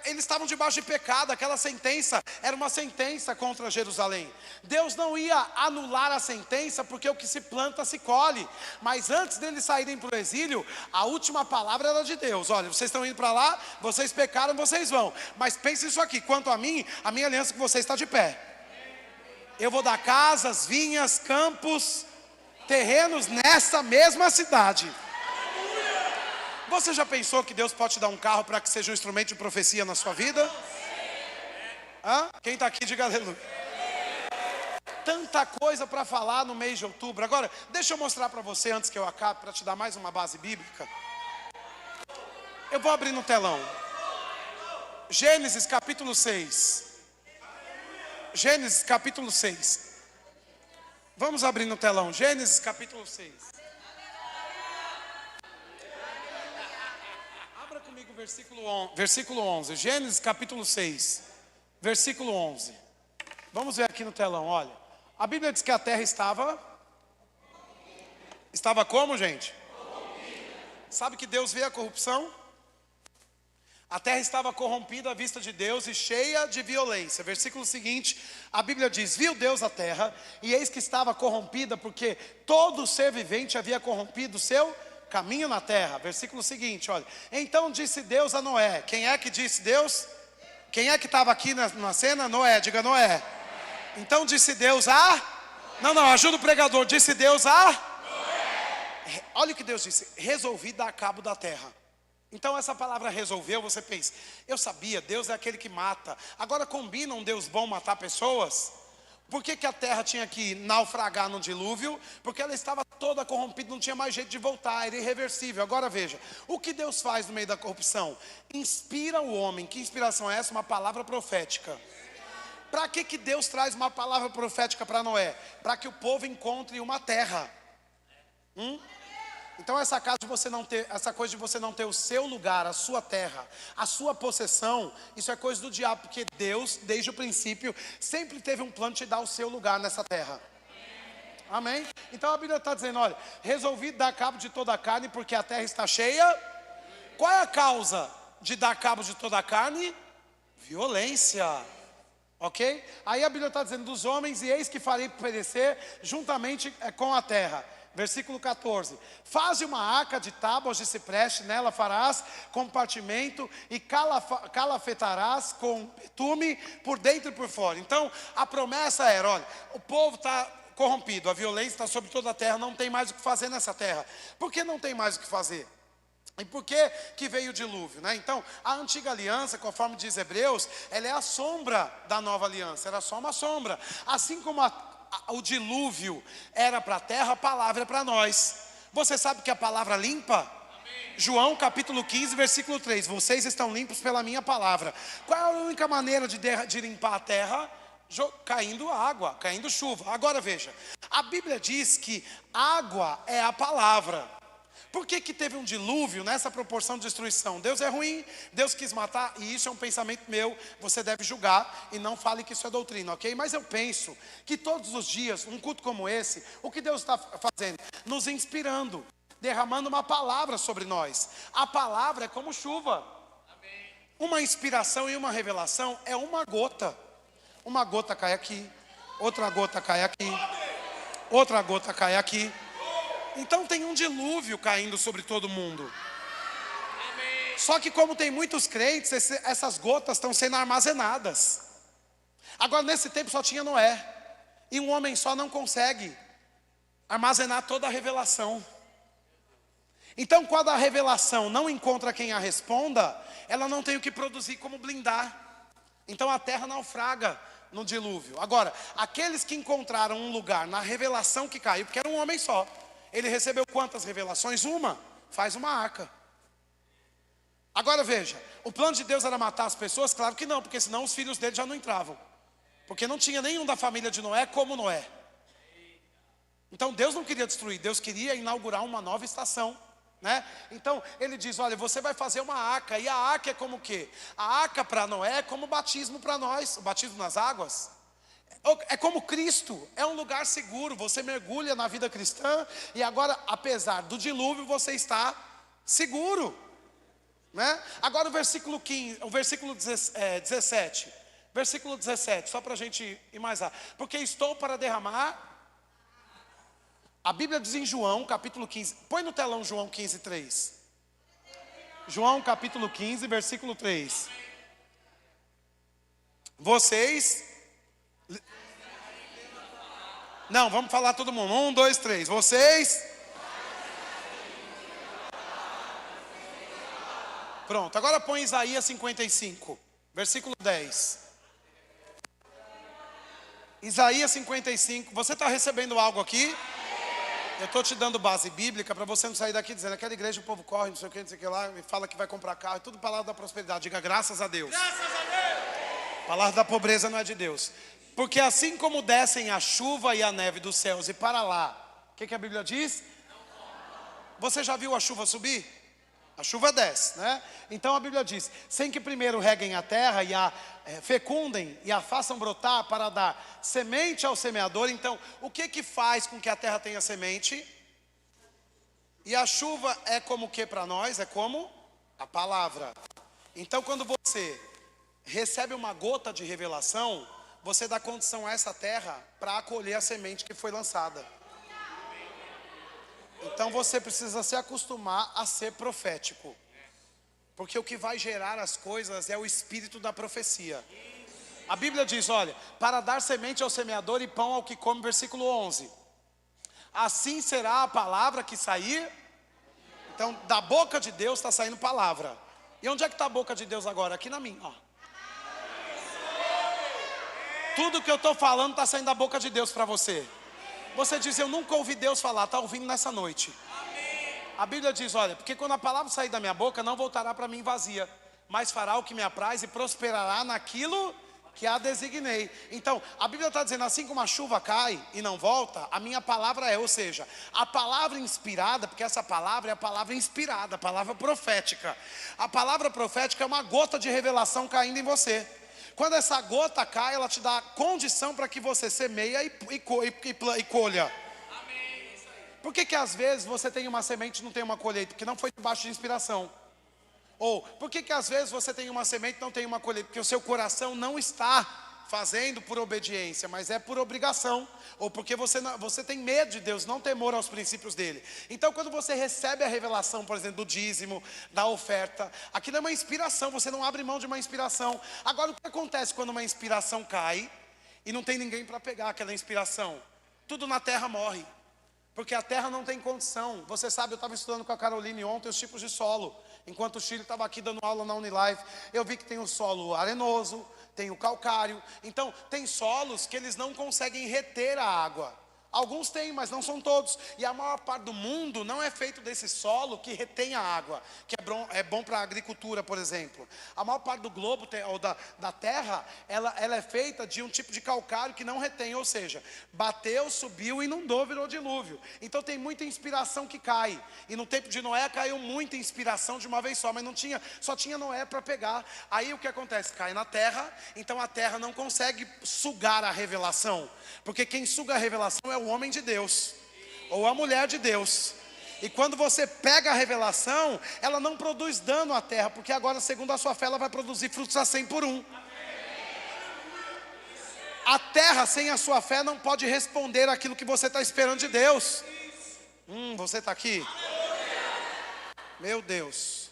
eles estavam debaixo de pecado, aquela sentença era uma sentença contra Jerusalém. Deus não ia anular a sentença, porque o que se planta se colhe. Mas antes deles saírem para o exílio, a última palavra era de Deus. Olha, vocês estão indo para lá, vocês pecaram, vocês vão. Mas pense isso aqui, quanto a mim, a minha aliança com vocês está de pé. Eu vou dar casas, vinhas, campos, terrenos nessa mesma cidade. Você já pensou que Deus pode te dar um carro para que seja um instrumento de profecia na sua vida? Hã? Quem está aqui, diga aleluia. Tanta coisa para falar no mês de outubro. Agora, deixa eu mostrar para você antes que eu acabe, para te dar mais uma base bíblica. Eu vou abrir no telão. Gênesis capítulo 6. Gênesis capítulo 6. Vamos abrir no telão. Gênesis capítulo 6. Abra comigo o versículo 11. Gênesis capítulo 6. Versículo 11. Vamos ver aqui no telão, olha. A Bíblia diz que a terra estava como, gente? Sabe que Deus vê a corrupção? A terra estava corrompida à vista de Deus e cheia de violência. Versículo seguinte, a Bíblia diz, viu Deus a terra, e eis que estava corrompida, porque todo ser vivente havia corrompido o seu caminho na terra. Versículo seguinte, olha. Então disse Deus a Noé. Quem é que disse Deus? Quem é que estava aqui na cena? Noé, diga Noé. Então disse Deus a... Não, ajuda o pregador. Disse Deus a... Olha o que Deus disse: resolvi dar cabo da terra. Então essa palavra resolveu, você pensa, eu sabia, Deus é aquele que mata. Agora combina um Deus bom matar pessoas? Por que a terra tinha que naufragar no dilúvio? Porque ela estava toda corrompida, não tinha mais jeito de voltar, era irreversível. Agora veja, o que Deus faz no meio da corrupção? Inspira o homem. Que inspiração é essa? Uma palavra profética. Para que Deus traz uma palavra profética para Noé? Para que o povo encontre uma terra. Então essa coisa de você não ter o seu lugar, a sua terra, a sua possessão, isso é coisa do diabo, porque Deus, desde o princípio, sempre teve um plano de te dar o seu lugar nessa terra. Amém? Então a Bíblia está dizendo, olha, resolvi dar cabo de toda a carne, porque a terra está cheia. Qual é a causa de dar cabo de toda a carne? Violência. Ok? Aí a Bíblia está dizendo dos homens, e eis que farei perecer juntamente com a terra. Versículo 14: faze uma arca de tábuas de cipreste, nela farás compartimento e calafetarás com betume por dentro e por fora. Então a promessa era, olha, o povo está corrompido, a violência está sobre toda a terra, não tem mais o que fazer nessa terra. Por que não tem mais o que fazer? E por que veio o dilúvio, né? Então, a antiga aliança, conforme diz Hebreus, ela é a sombra da nova aliança, era só uma sombra. Assim como o dilúvio era para a terra, a palavra é para nós. Você sabe que a palavra limpa? Amém. João capítulo 15, versículo 3: vocês estão limpos pela minha palavra. Qual é a única maneira de limpar a terra? Caindo água, caindo chuva. Agora veja, a Bíblia diz que água é a palavra. Por que teve um dilúvio nessa proporção de destruição? Deus é ruim, Deus quis matar, e isso é um pensamento meu, você deve julgar, e não fale que isso é doutrina, ok? Mas eu penso que todos os dias, um culto como esse, o que Deus está fazendo? Nos inspirando, derramando uma palavra sobre nós. A palavra é como chuva. Uma inspiração e uma revelação é uma gota. Uma gota cai aqui, outra gota cai aqui, outra gota cai aqui. Então tem um dilúvio caindo sobre todo mundo. Amém. Só que como tem muitos crentes, essas gotas estão sendo armazenadas. Agora nesse tempo só tinha Noé. E um homem só não consegue armazenar toda a revelação. Então quando a revelação não encontra quem a responda, ela não tem o que produzir como blindar. Então a terra naufraga no dilúvio. Agora, aqueles que encontraram um lugar na revelação que caiu, porque era um homem só. Ele recebeu quantas revelações? Uma. Faz uma arca. Agora veja, o plano de Deus era matar as pessoas? Claro que não, porque senão os filhos dele já não entravam. Porque não tinha nenhum da família de Noé como Noé. Então Deus não queria destruir, Deus queria inaugurar uma nova estação, né? Então ele diz, olha, você vai fazer uma arca. E a arca é como o quê? A arca para Noé é como o batismo para nós, o batismo nas águas. É como Cristo, é um lugar seguro. Você mergulha na vida cristã e agora, apesar do dilúvio, você está seguro, né? Agora o versículo 15, o versículo 17. Versículo 17, só para a gente ir mais lá. Porque estou para derramar. A Bíblia diz em João capítulo 15. Põe no telão João 15, 3. João capítulo 15, versículo 3. Vocês... Não, vamos falar todo mundo. 1, 2, 3. Vocês. Pronto, agora põe Isaías 55, versículo 10. Isaías 55. Você está recebendo algo aqui? Eu estou te dando base bíblica para você não sair daqui dizendo aquela igreja o povo corre, não sei o que lá, e fala que vai comprar carro, é tudo palavra da prosperidade. Diga graças a Deus. Graças a Deus. Palavra da pobreza não é de Deus. Porque assim como descem a chuva e a neve dos céus e para lá, o que a Bíblia diz? Você já viu a chuva subir? A chuva desce, né? Então a Bíblia diz, sem que primeiro reguem a terra e a fecundem e a façam brotar para dar semente ao semeador. Então, o que faz com que a terra tenha semente? E a chuva é como o que para nós? É como a palavra. Então quando você recebe uma gota de revelação, você dá condição a essa terra para acolher a semente que foi lançada. Então você precisa se acostumar a ser profético. Porque o que vai gerar as coisas é o espírito da profecia. A Bíblia diz, olha, para dar semente ao semeador e pão ao que come, versículo 11. assim será a palavra que sair. Então, da boca de Deus está saindo palavra. E onde é que está a boca de Deus agora? Aqui na minha, ó. Tudo que eu estou falando está saindo da boca de Deus para você. Você diz, eu nunca ouvi Deus falar, está ouvindo nessa noite. A Bíblia diz, olha, porque quando a palavra sair da minha boca, não voltará para mim vazia, mas fará o que me apraz e prosperará naquilo que a designei. Então, a Bíblia está dizendo, assim como a chuva cai e não volta, a minha palavra é, ou seja, a palavra inspirada, porque essa palavra é a palavra inspirada, a palavra profética. A palavra profética é uma gota de revelação caindo em você. Quando essa gota cai, ela te dá condição para que você semeia e colha. Por que às vezes você tem uma semente e não tem uma colheita? Porque não foi debaixo de inspiração. Ou, por que às vezes você tem uma semente e não tem uma colheita? Porque o seu coração não está fazendo por obediência, mas é por obrigação. Ou porque você tem medo de Deus, não temor aos princípios dele. Então quando você recebe a revelação, por exemplo, do dízimo, da oferta, aquilo é uma inspiração, você não abre mão de uma inspiração. Agora o que acontece quando uma inspiração cai e não tem ninguém para pegar aquela inspiração? Tudo na terra morre. Porque a terra não tem condição. Você sabe, eu estava estudando com a Caroline ontem os tipos de solo. Enquanto o Chile estava aqui dando aula na Unilife, eu vi que tem o solo arenoso, tem o calcário. Então, tem solos que eles não conseguem reter a água. Alguns têm, mas não são todos. E a maior parte do mundo não é feito desse solo que retém a água, que é bom para a agricultura, por exemplo. A maior parte do globo, ou da terra, ela é feita de um tipo de calcário que não retém. Ou seja, bateu, subiu, inundou, virou dilúvio. Então tem muita inspiração que cai. E no tempo de Noé caiu muita inspiração de uma vez só, mas só tinha Noé para pegar. Aí o que acontece? Cai na terra, então a terra não consegue sugar a revelação. Porque quem suga a revelação é o homem de Deus, ou a mulher de Deus. E quando você pega a revelação, ela não produz dano à terra, porque agora, segundo a sua fé, ela vai produzir frutos a 100 por 1. A terra sem a sua fé não pode responder aquilo que você está esperando de Deus. Você está aqui? Meu Deus.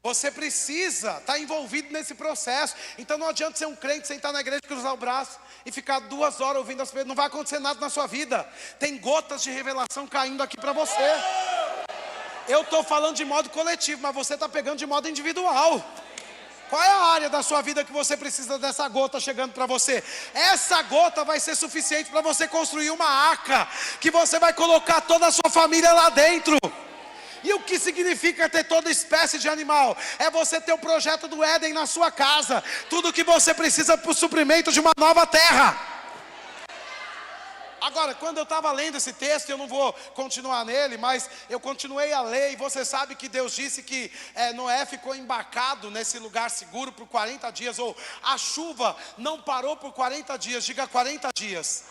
Você precisa estar envolvido nesse processo. Então não adianta ser um crente, sentar na igreja, cruzar o braço e ficar 2 horas ouvindo as pessoas. Não vai acontecer nada na sua vida. Tem gotas de revelação caindo aqui para você. Eu estou falando de modo coletivo, mas você está pegando de modo individual. Qual é a área da sua vida que você precisa dessa gota chegando para você? Essa gota vai ser suficiente para você construir uma arca, que você vai colocar toda a sua família lá dentro. E o que significa ter toda espécie de animal? É você ter o projeto do Éden na sua casa. Tudo que você precisa para o suprimento de uma nova terra. Agora, quando eu estava lendo esse texto, eu não vou continuar nele, mas eu continuei a ler. E você sabe que Deus disse que Noé ficou embarcado nesse lugar seguro por 40 dias. Ou a chuva não parou por 40 dias, diga 40 dias.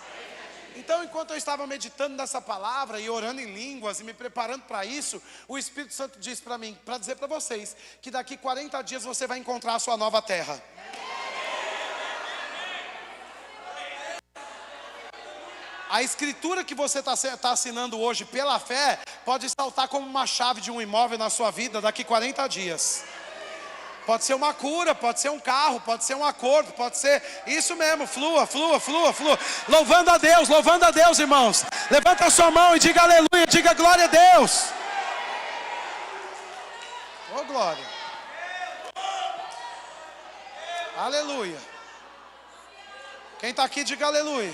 Então, enquanto eu estava meditando nessa palavra e orando em línguas e me preparando para isso, o Espírito Santo disse para mim, para dizer para vocês, que daqui 40 dias você vai encontrar a sua nova terra. A escritura que você está assinando hoje pela fé pode saltar como uma chave de um imóvel na sua vida daqui 40 dias. Pode ser uma cura, pode ser um carro, pode ser um acordo, pode ser isso mesmo, flua. Louvando a Deus, irmãos. Levanta a sua mão e diga aleluia, diga glória a Deus. Oh, glória. Aleluia. Quem está aqui, diga aleluia.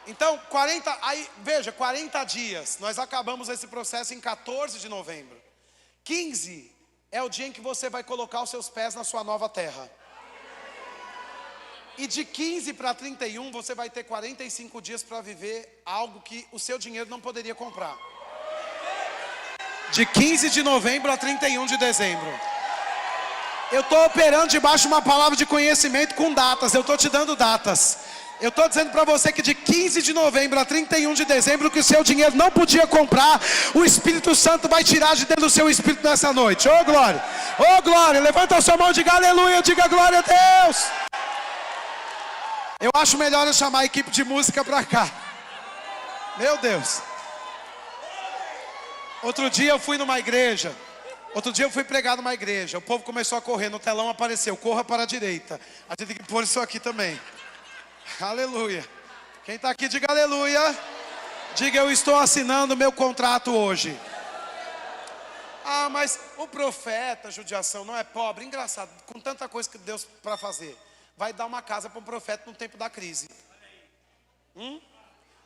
Então, 40 dias. Nós acabamos esse processo em 14 de novembro. 15 é o dia em que você vai colocar os seus pés na sua nova terra. E de 15 para 31 você vai ter 45 dias para viver algo que o seu dinheiro não poderia comprar. De 15 de novembro a 31 de dezembro. Eu estou operando debaixo de uma palavra de conhecimento com datas. Eu estou te dando datas. Eu estou dizendo para você que de 15 de novembro a 31 de dezembro, que o seu dinheiro não podia comprar, o Espírito Santo vai tirar de dentro do seu espírito nessa noite. Oh glória, oh glória, levanta a sua mão e diga aleluia, diga glória a Deus. Eu acho melhor eu chamar a equipe de música para cá. Meu Deus. Outro dia eu fui pregar numa igreja, o povo começou a correr, no telão apareceu, corra para a direita. A gente tem que pôr isso aqui também. Aleluia. Quem está aqui, diga aleluia. Diga, eu estou assinando meu contrato hoje. Ah, mas o profeta, judiação, não é pobre? Engraçado, com tanta coisa que Deus para fazer. Vai dar uma casa para um profeta no tempo da crise.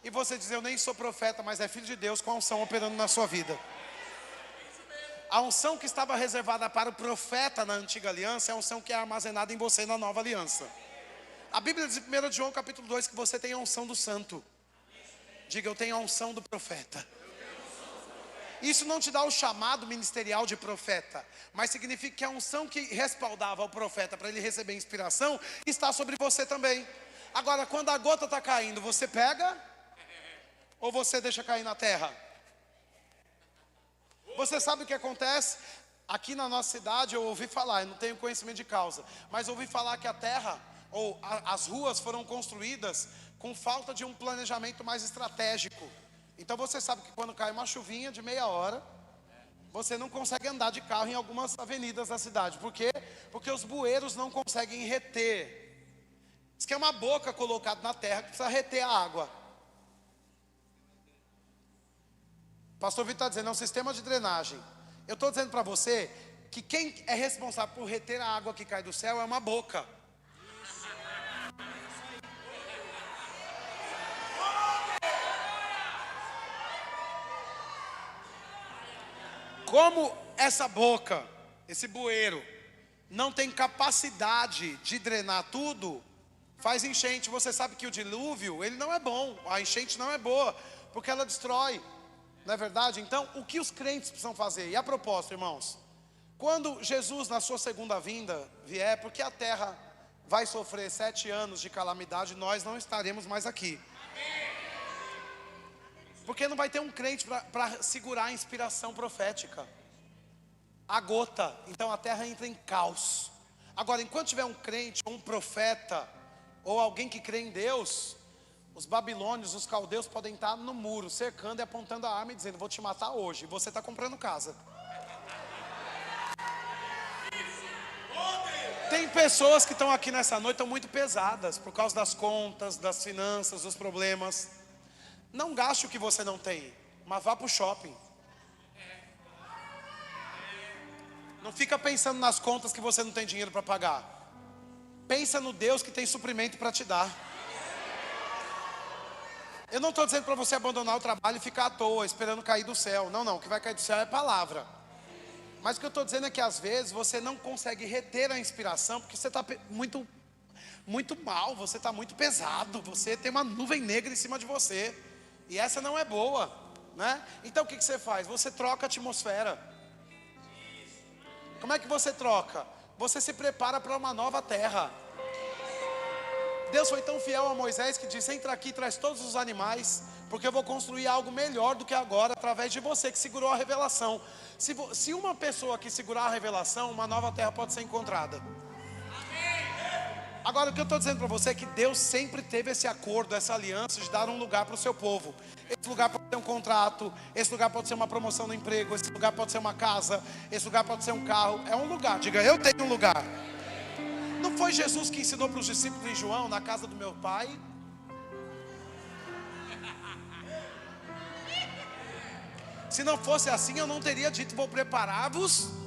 E você diz, eu nem sou profeta, mas é filho de Deus com a unção operando na sua vida. A unção que estava reservada para o profeta na antiga aliança é a unção que é armazenada em você na nova aliança. A Bíblia diz em 1 João capítulo 2 que você tem a unção do santo. Diga, eu tenho a unção do profeta. Isso não te dá o chamado ministerial de profeta, mas significa que a unção que respaldava o profeta para ele receber inspiração está sobre você também. Agora, quando a gota está caindo, você pega ou você deixa cair na terra? Você sabe o que acontece? Aqui na nossa cidade eu ouvi falar, eu não tenho conhecimento de causa, mas ouvi falar que a terra ou as ruas foram construídas com falta de um planejamento mais estratégico. Então você sabe que quando cai uma chuvinha de meia hora, você não consegue andar de carro em algumas avenidas da cidade. Por quê? Porque os bueiros não conseguem reter. Diz que é uma boca colocada na terra que precisa reter a água. Pastor Vitor está dizendo, é um sistema de drenagem. Eu estou dizendo para você que quem é responsável por reter a água que cai do céu é uma boca. Como essa boca, esse bueiro, não tem capacidade de drenar tudo, faz enchente. Você sabe que o dilúvio, ele não é bom, a enchente não é boa, porque ela destrói, não é verdade? Então, o que os crentes precisam fazer? E a propósito, irmãos, quando Jesus na sua segunda vinda vier, porque a terra vai sofrer 7 anos de calamidade, nós não estaremos mais aqui. Porque não vai ter um crente para segurar a inspiração profética. A gota, então a terra entra em caos. Agora, enquanto tiver um crente, ou um profeta, ou alguém que crê em Deus, os babilônios, os caldeus podem estar no muro, cercando e apontando a arma e dizendo, vou te matar hoje, e você está comprando casa. Tem pessoas que estão aqui nessa noite, estão muito pesadas, por causa das contas, das finanças, dos problemas. Não gaste o que você não tem, mas vá para o shopping. Não fica pensando nas contas que você não tem dinheiro para pagar. Pensa no Deus que tem suprimento para te dar. Eu não estou dizendo para você abandonar o trabalho e ficar à toa, esperando cair do céu. Não, o que vai cair do céu é palavra. Mas o que eu estou dizendo é que às vezes você não consegue reter a inspiração, porque você está muito mal, você está muito pesado, você tem uma nuvem negra em cima de você. E essa não é boa, né? Então o que você faz? Você troca a atmosfera. Como é que você troca? Você se prepara para uma nova terra. Deus foi tão fiel a Moisés que disse, entra aqui e traz todos os animais, porque eu vou construir algo melhor do que agora, através de você que segurou a revelação. Se uma pessoa que segurar a revelação, uma nova terra pode ser encontrada. Agora o que eu estou dizendo para você é que Deus sempre teve esse acordo, essa aliança de dar um lugar para o seu povo. Esse lugar pode ser um contrato, esse lugar pode ser uma promoção no emprego, esse lugar pode ser uma casa, esse lugar pode ser um carro. É um lugar, diga, eu tenho um lugar. Não foi Jesus que ensinou para os discípulos em João, na casa do meu pai? Se não fosse assim, eu não teria dito, vou preparar-vos.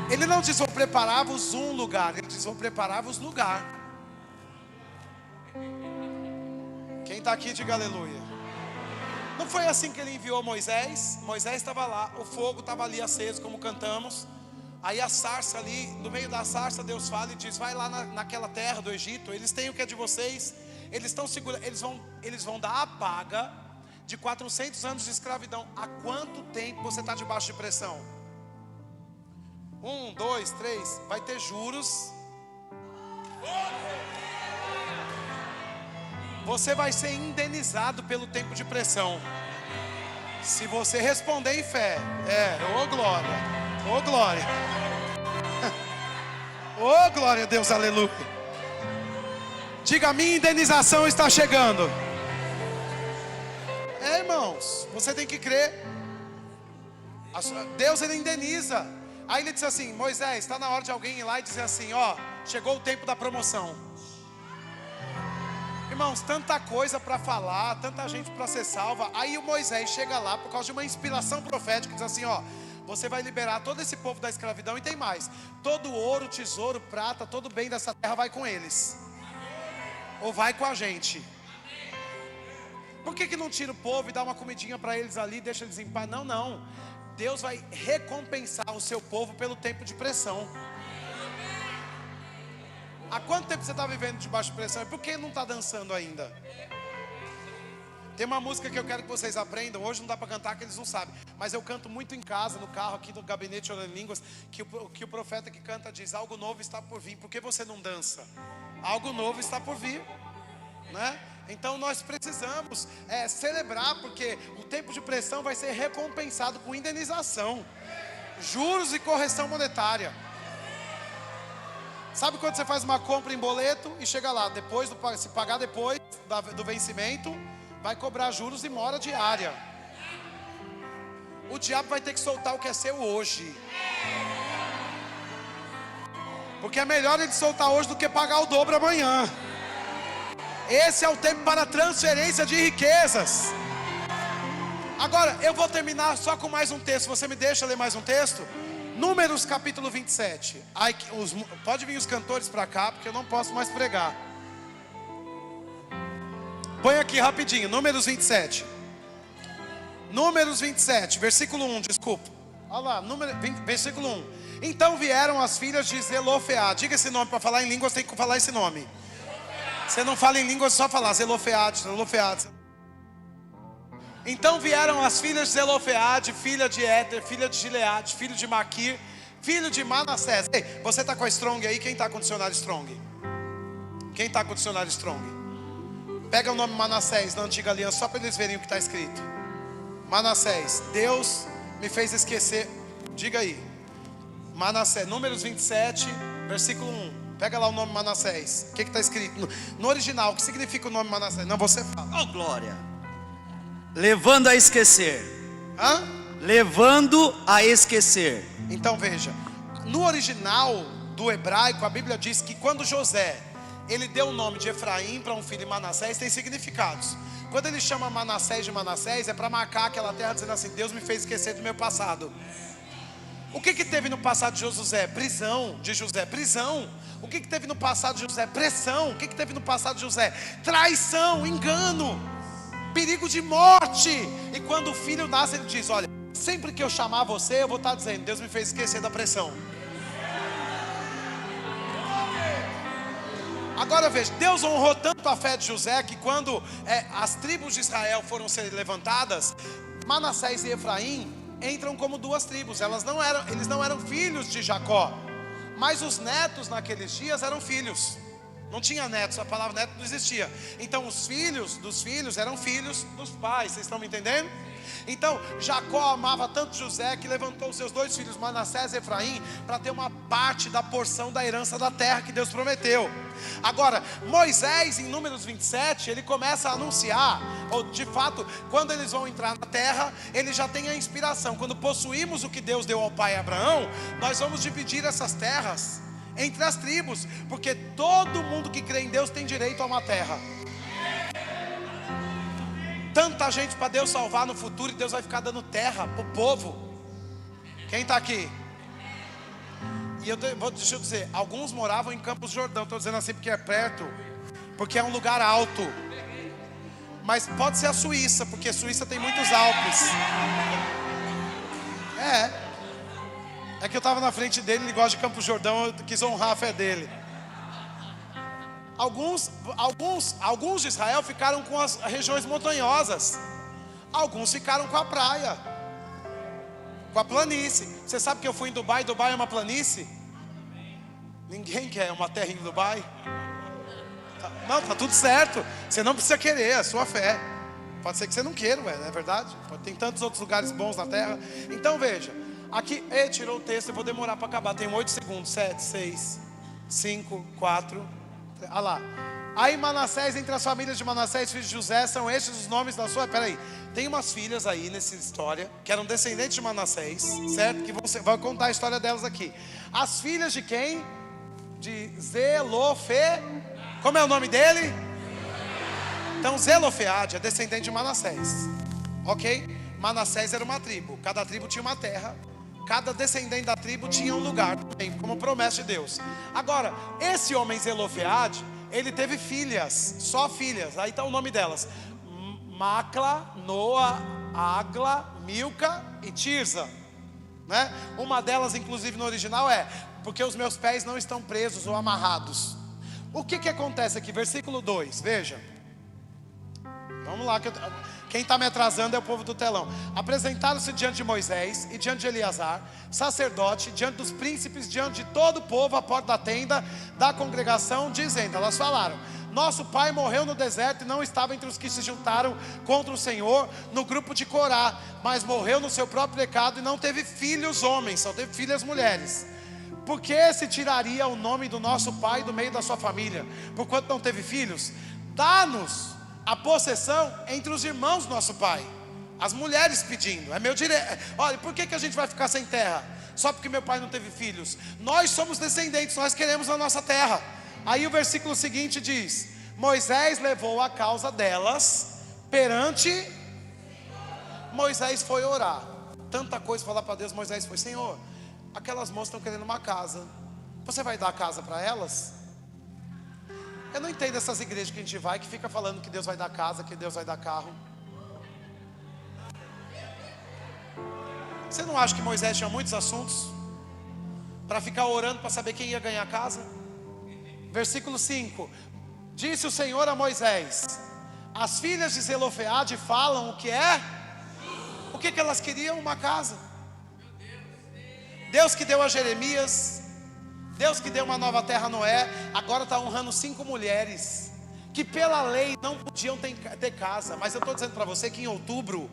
Ele não diz, vou preparar-vos um lugar. Ele diz, vou preparar-vos lugar. Quem está aqui, diga aleluia. Não foi assim que ele enviou Moisés? Moisés estava lá, o fogo estava ali aceso, como cantamos. Aí a sarça ali, no meio da sarça, Deus fala e diz, vai lá naquela terra do Egito, eles têm o que é de vocês. Eles estão segurando, eles vão dar a paga de 400 anos de escravidão. Há quanto tempo você está debaixo de pressão? 1, 2, 3, vai ter juros. Você vai ser indenizado pelo tempo de pressão. Se você responder em fé. Ô glória, ô glória. Ô glória a Deus, aleluia. Diga, a minha indenização está chegando. Irmãos, você tem que crer. Deus, ele indeniza. Aí ele disse assim, Moisés, está na hora de alguém ir lá e dizer assim, ó, chegou o tempo da promoção. Irmãos, tanta coisa para falar, tanta gente para ser salva. Aí o Moisés chega lá por causa de uma inspiração profética, diz assim, ó: você vai liberar todo esse povo da escravidão, e tem mais: todo ouro, tesouro, prata, todo bem dessa terra vai com eles, ou vai com a gente. Por que não tira o povo e dá uma comidinha para eles ali, deixa eles em paz? Não, não. Deus vai recompensar o seu povo pelo tempo de pressão. Há quanto tempo você está vivendo debaixo de pressão? E por que não está dançando ainda? Tem uma música que eu quero que vocês aprendam. Hoje não dá para cantar, que eles não sabem, mas eu canto muito em casa, no carro, aqui no gabinete orando em línguas, que o profeta que canta diz: algo novo está por vir. Por que você não dança? Algo novo está por vir, né? Então nós precisamos celebrar, porque o tempo de pressão vai ser recompensado com indenização, juros e correção monetária. Sabe quando você faz uma compra em boleto e chega lá, depois se pagar depois do vencimento, vai cobrar juros e mora diária. O diabo vai ter que soltar o que é seu hoje, porque é melhor ele soltar hoje do que pagar o dobro amanhã. Esse é o tempo para transferência de riquezas. Agora, eu vou terminar só com mais um texto. Você me deixa ler mais um texto? Números capítulo 27. Pode vir os cantores para cá, porque eu não posso mais pregar. Põe aqui rapidinho, Números 27. Números 27, versículo 1, desculpa. Olha lá, versículo 1. Então vieram as filhas de Zelofeade. Diga esse nome, para falar em línguas tem que falar esse nome. Você não fala em línguas, só falar Zelofeade, Zelofeade. Então vieram as filhas de Zelofeade, filha de Éter, filha de Gileade, filho de Maquir, filho de Manassés. Ei, você está com a Strong aí? Quem está com o dicionário Strong? Quem está com o dicionário Strong? Pega o nome Manassés na antiga aliança, só para eles verem o que está escrito. Manassés: Deus me fez esquecer. Diga aí, Manassés, Números 27, versículo 1. Pega lá o nome Manassés. O que está escrito? No original, o que significa o nome Manassés? Não, você fala. Oh, glória. Levando a esquecer. Hã? Levando a esquecer. Então veja, no original do hebraico, a Bíblia diz que quando José, ele deu o nome de Efraim para um filho de Manassés, tem significados. Quando ele chama Manassés de Manassés, é para marcar aquela terra, dizendo assim: Deus me fez esquecer do meu passado. O que teve no passado de José? Prisão. De José, prisão. O que teve no passado de José? Pressão. O que teve no passado de José? Traição, engano, perigo de morte. E quando o filho nasce, ele diz: olha, sempre que eu chamar você, eu vou estar dizendo: Deus me fez esquecer da pressão. Agora veja, Deus honrou tanto a fé de José, que quando as tribos de Israel foram ser levantadas, Manassés e Efraim entram como duas tribos. Eles não eram filhos de Jacó, mas os netos naqueles dias eram filhos. Não tinha netos, a palavra neto não existia. Então os filhos dos filhos eram filhos dos pais. Vocês estão me entendendo? Então Jacó amava tanto José que levantou os seus dois filhos, Manassés e Efraim, para ter uma parte da porção da herança da terra que Deus prometeu. Agora Moisés, em Números 27, ele começa a anunciar, ou de fato, quando eles vão entrar na terra, ele já tem a inspiração. Quando possuímos o que Deus deu ao pai Abraão, nós vamos dividir essas terras entre as tribos, porque todo mundo que crê em Deus tem direito a uma terra. Tanta gente para Deus salvar no futuro, e Deus vai ficar dando terra para o povo. Quem está aqui? E deixa eu dizer, alguns moravam em Campos do Jordão. Estou dizendo assim porque é perto, porque é um lugar alto. Mas pode ser a Suíça, porque a Suíça tem muitos Alpes. É que eu estava na frente dele, ele gosta de Campos do Jordão, eu quis honrar a fé dele. Alguns de Israel ficaram com as regiões montanhosas. Alguns ficaram com a praia, com a planície. Você sabe que eu fui em Dubai? Dubai é uma planície. Ninguém quer uma terra em Dubai. Não, tá tudo certo. Você não precisa querer, é a sua fé. Pode ser que você não queira, não é verdade? Tem tantos outros lugares bons na terra. Então veja, aqui, tirou o texto, eu vou demorar para acabar. Tem 8 segundos, 7, 6, 5, 4... Olha lá. Aí Manassés, entre as famílias de Manassés, filhos de José, são estes os nomes da sua... Peraí, tem umas filhas aí nessa história que eram descendentes de Manassés, certo? Que vai contar a história delas aqui. As filhas de quem? De Zelofe... Como é o nome dele? Então Zelofeade é descendente de Manassés, ok? Manassés era uma tribo, cada tribo tinha uma terra, cada descendente da tribo tinha um lugar também, como promessa de Deus. Agora, esse homem Zelofeade, ele teve filhas, só filhas, aí está o nome delas: Macla, Noa, Agla, Milca e Tirza, né? Uma delas, inclusive no original, é: porque os meus pés não estão presos ou amarrados. O que acontece aqui? Versículo 2, veja. Vamos lá, quem está me atrasando é o povo do telão. Apresentaram-se diante de Moisés e diante de Eleazar, sacerdote, diante dos príncipes, diante de todo o povo, à porta da tenda da congregação, dizendo, elas falaram: nosso pai morreu no deserto e não estava entre os que se juntaram contra o Senhor no grupo de Corá, mas morreu no seu próprio pecado e não teve filhos homens, só teve filhas mulheres. Por que se tiraria o nome do nosso pai do meio da sua família, porquanto não teve filhos? Dá-nos a possessão entre os irmãos do nosso pai. As mulheres pedindo, é meu direito. Olha, por que a gente vai ficar sem terra? Só porque meu pai não teve filhos. Nós somos descendentes, nós queremos a nossa terra. Aí o versículo seguinte diz: Moisés levou a causa delas perante. Moisés foi orar. Tanta coisa falar para Deus. Moisés foi: Senhor, aquelas moças estão querendo uma casa, você vai dar a casa para elas? Eu não entendo essas igrejas que a gente vai, que fica falando que Deus vai dar casa, que Deus vai dar carro. Você não acha que Moisés tinha muitos assuntos para ficar orando para saber quem ia ganhar a casa? Versículo 5: disse o Senhor a Moisés: as filhas de Zelofeade falam o que é? O que elas queriam? Uma casa. Deus que deu a Jeremias, Deus que deu uma nova terra a Noé, agora está honrando 5 mulheres que pela lei não podiam ter casa. Mas eu estou dizendo para você que em outubro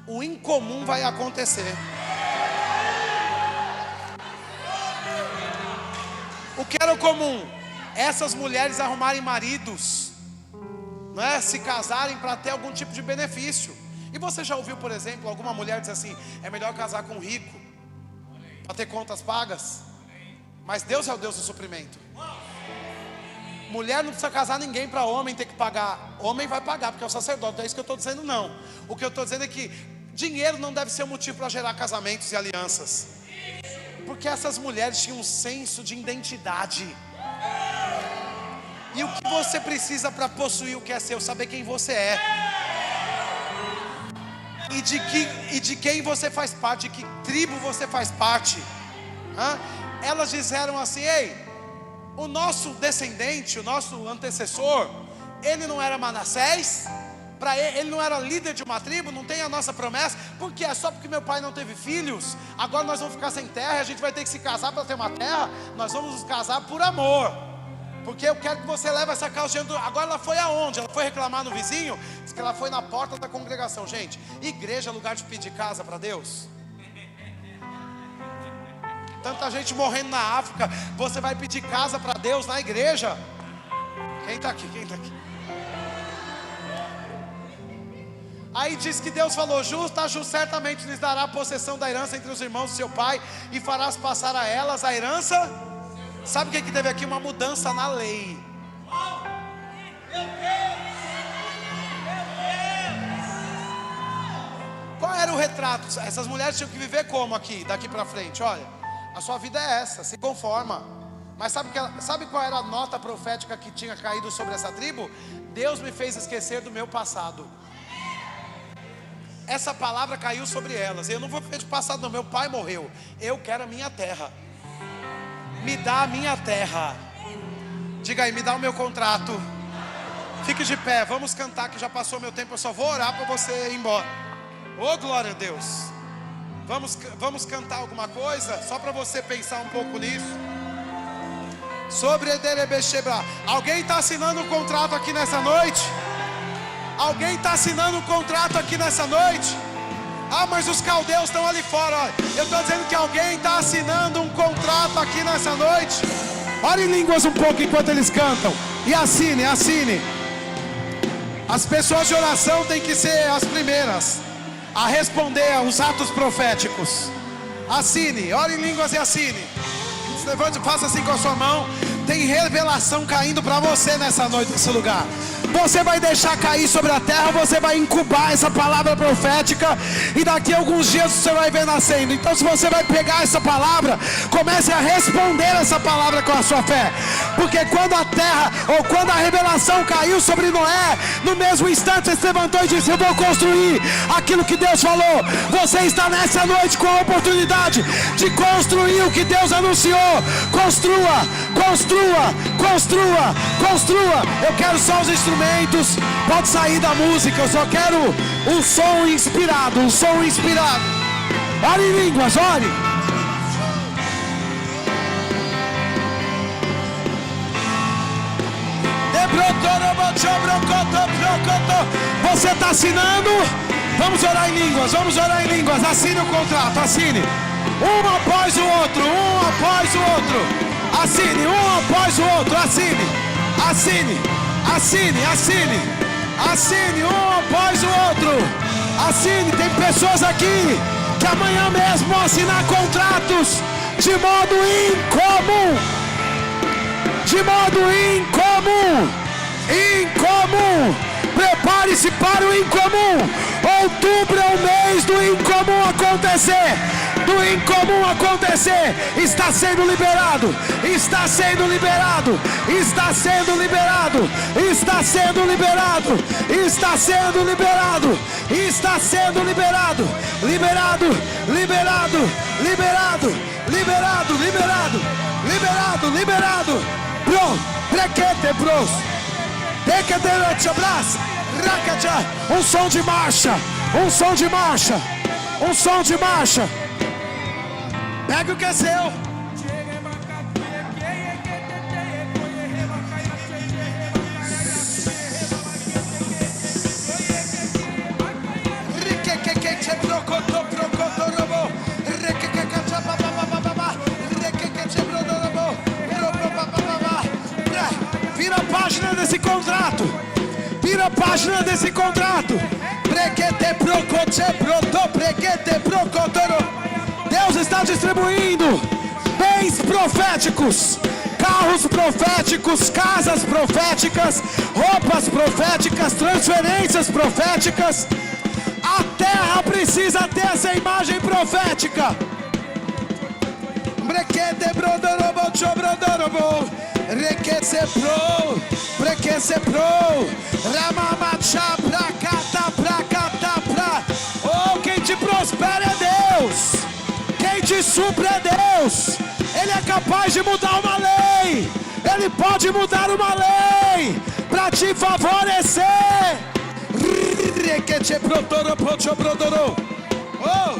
o incomum vai acontecer. O que era o comum? Essas mulheres arrumarem maridos, não é? Se casarem para ter algum tipo de benefício. E você já ouviu, por exemplo, alguma mulher dizer assim: é melhor casar com um rico para ter contas pagas? Mas Deus é o Deus do suprimento. Mulher não precisa casar ninguém para homem ter que pagar. Homem vai pagar porque é o sacerdote. Não é isso que eu estou dizendo, não. O que eu estou dizendo é que dinheiro não deve ser um motivo para gerar casamentos e alianças. Porque essas mulheres tinham um senso de identidade. E o que você precisa para possuir o que é seu? Saber quem você é. E de quem você faz parte. De que tribo você faz parte. Elas disseram assim: ei, o nosso descendente, o nosso antecessor, ele não era Manassés? Para ele não era líder de uma tribo? Não tem a nossa promessa? Porque é só porque meu pai não teve filhos, agora nós vamos ficar sem terra, a gente vai ter que se casar para ter uma terra? Nós vamos nos casar por amor, porque eu quero que você leve essa causa diante do... Agora ela foi aonde? Ela foi reclamar no vizinho? Diz que ela foi na porta da congregação. Gente, igreja é lugar de pedir casa para Deus? Tanta gente morrendo na África, você vai pedir casa para Deus na igreja? Quem está aqui? Quem está aqui? Aí diz que Deus falou: justo certamente lhes dará a possessão da herança entre os irmãos do seu pai, e farás passar a elas a herança. Sabe o que teve aqui? Uma mudança na lei. Qual era o retrato? Essas mulheres tinham que viver como aqui, daqui para frente? Olha, a sua vida é essa, se conforma. Mas sabe qual era a nota profética que tinha caído sobre essa tribo? Deus me fez esquecer do meu passado. Essa palavra caiu sobre elas. Eu não vou viver de passado não, meu pai morreu. Eu quero a minha terra. Me dá a minha terra. Diga aí, me dá o meu contrato. Fique de pé, vamos cantar que já passou meu tempo. Eu só vou orar para você ir embora. Oh, glória a Deus. Vamos cantar alguma coisa? Só para você pensar um pouco nisso. Sobre Ederebeshebra. Alguém está assinando um contrato aqui nessa noite? Alguém está assinando um contrato aqui nessa noite? Ah, mas os caldeus estão ali fora. Olha, eu estou dizendo que alguém está assinando um contrato aqui nessa noite. Ore em línguas um pouco enquanto eles cantam. E assine, assine. As pessoas de oração têm que ser as primeiras a responder aos atos proféticos. Assine, ore em línguas e assine. Se levante, faça assim com a sua mão. Tem revelação caindo para você nessa noite, nesse lugar. Você vai deixar cair sobre a terra, você vai incubar essa palavra profética, e daqui a alguns dias você vai ver nascendo. Então, se você vai pegar essa palavra, comece a responder essa palavra com a sua fé. Porque quando a terra, ou quando a revelação caiu sobre Noé, no mesmo instante ele se levantou e disse: eu vou construir aquilo que Deus falou. Você está nessa noite com a oportunidade de construir o que Deus anunciou. Construa, construa, construa, construa. Eu quero só os instrumentos. Pode sair da música. Eu só quero um som inspirado. Um som inspirado. Ore em línguas, ore. Você está assinando? Vamos orar em línguas. Vamos orar em línguas. Assine o contrato. Assine. Um após o outro. Um após o outro. Assine. Um após o outro. Assine. Assine. Assine, assine, assine um após o outro. Assine, tem pessoas aqui que amanhã mesmo vão assinar contratos de modo incomum. De modo incomum. Incomum. Prepare-se para o incomum. Outubro é o mês do incomum acontecer. Do incomum acontecer. Está sendo liberado. Está sendo liberado. Está sendo liberado. Está sendo liberado. Está sendo liberado. Está sendo liberado. Liberado. Liberado. Liberado. Liberado. Liberado. Liberado. Liberado. Pro. Prequete pros. Tecaderante abraço. Racaja. Um som de marcha. Um som de marcha. Um som de marcha. Pega o que é seu. Vira a página desse contrato. Vira a página desse contrato. Deus está distribuindo bens proféticos, carros proféticos, casas proféticas, roupas proféticas, transferências proféticas. A terra precisa ter essa imagem profética. Oh, quem te prospera é Deus. Quem te supre é Deus. Ele é capaz de mudar uma lei. Ele pode mudar uma lei para te favorecer. Oh,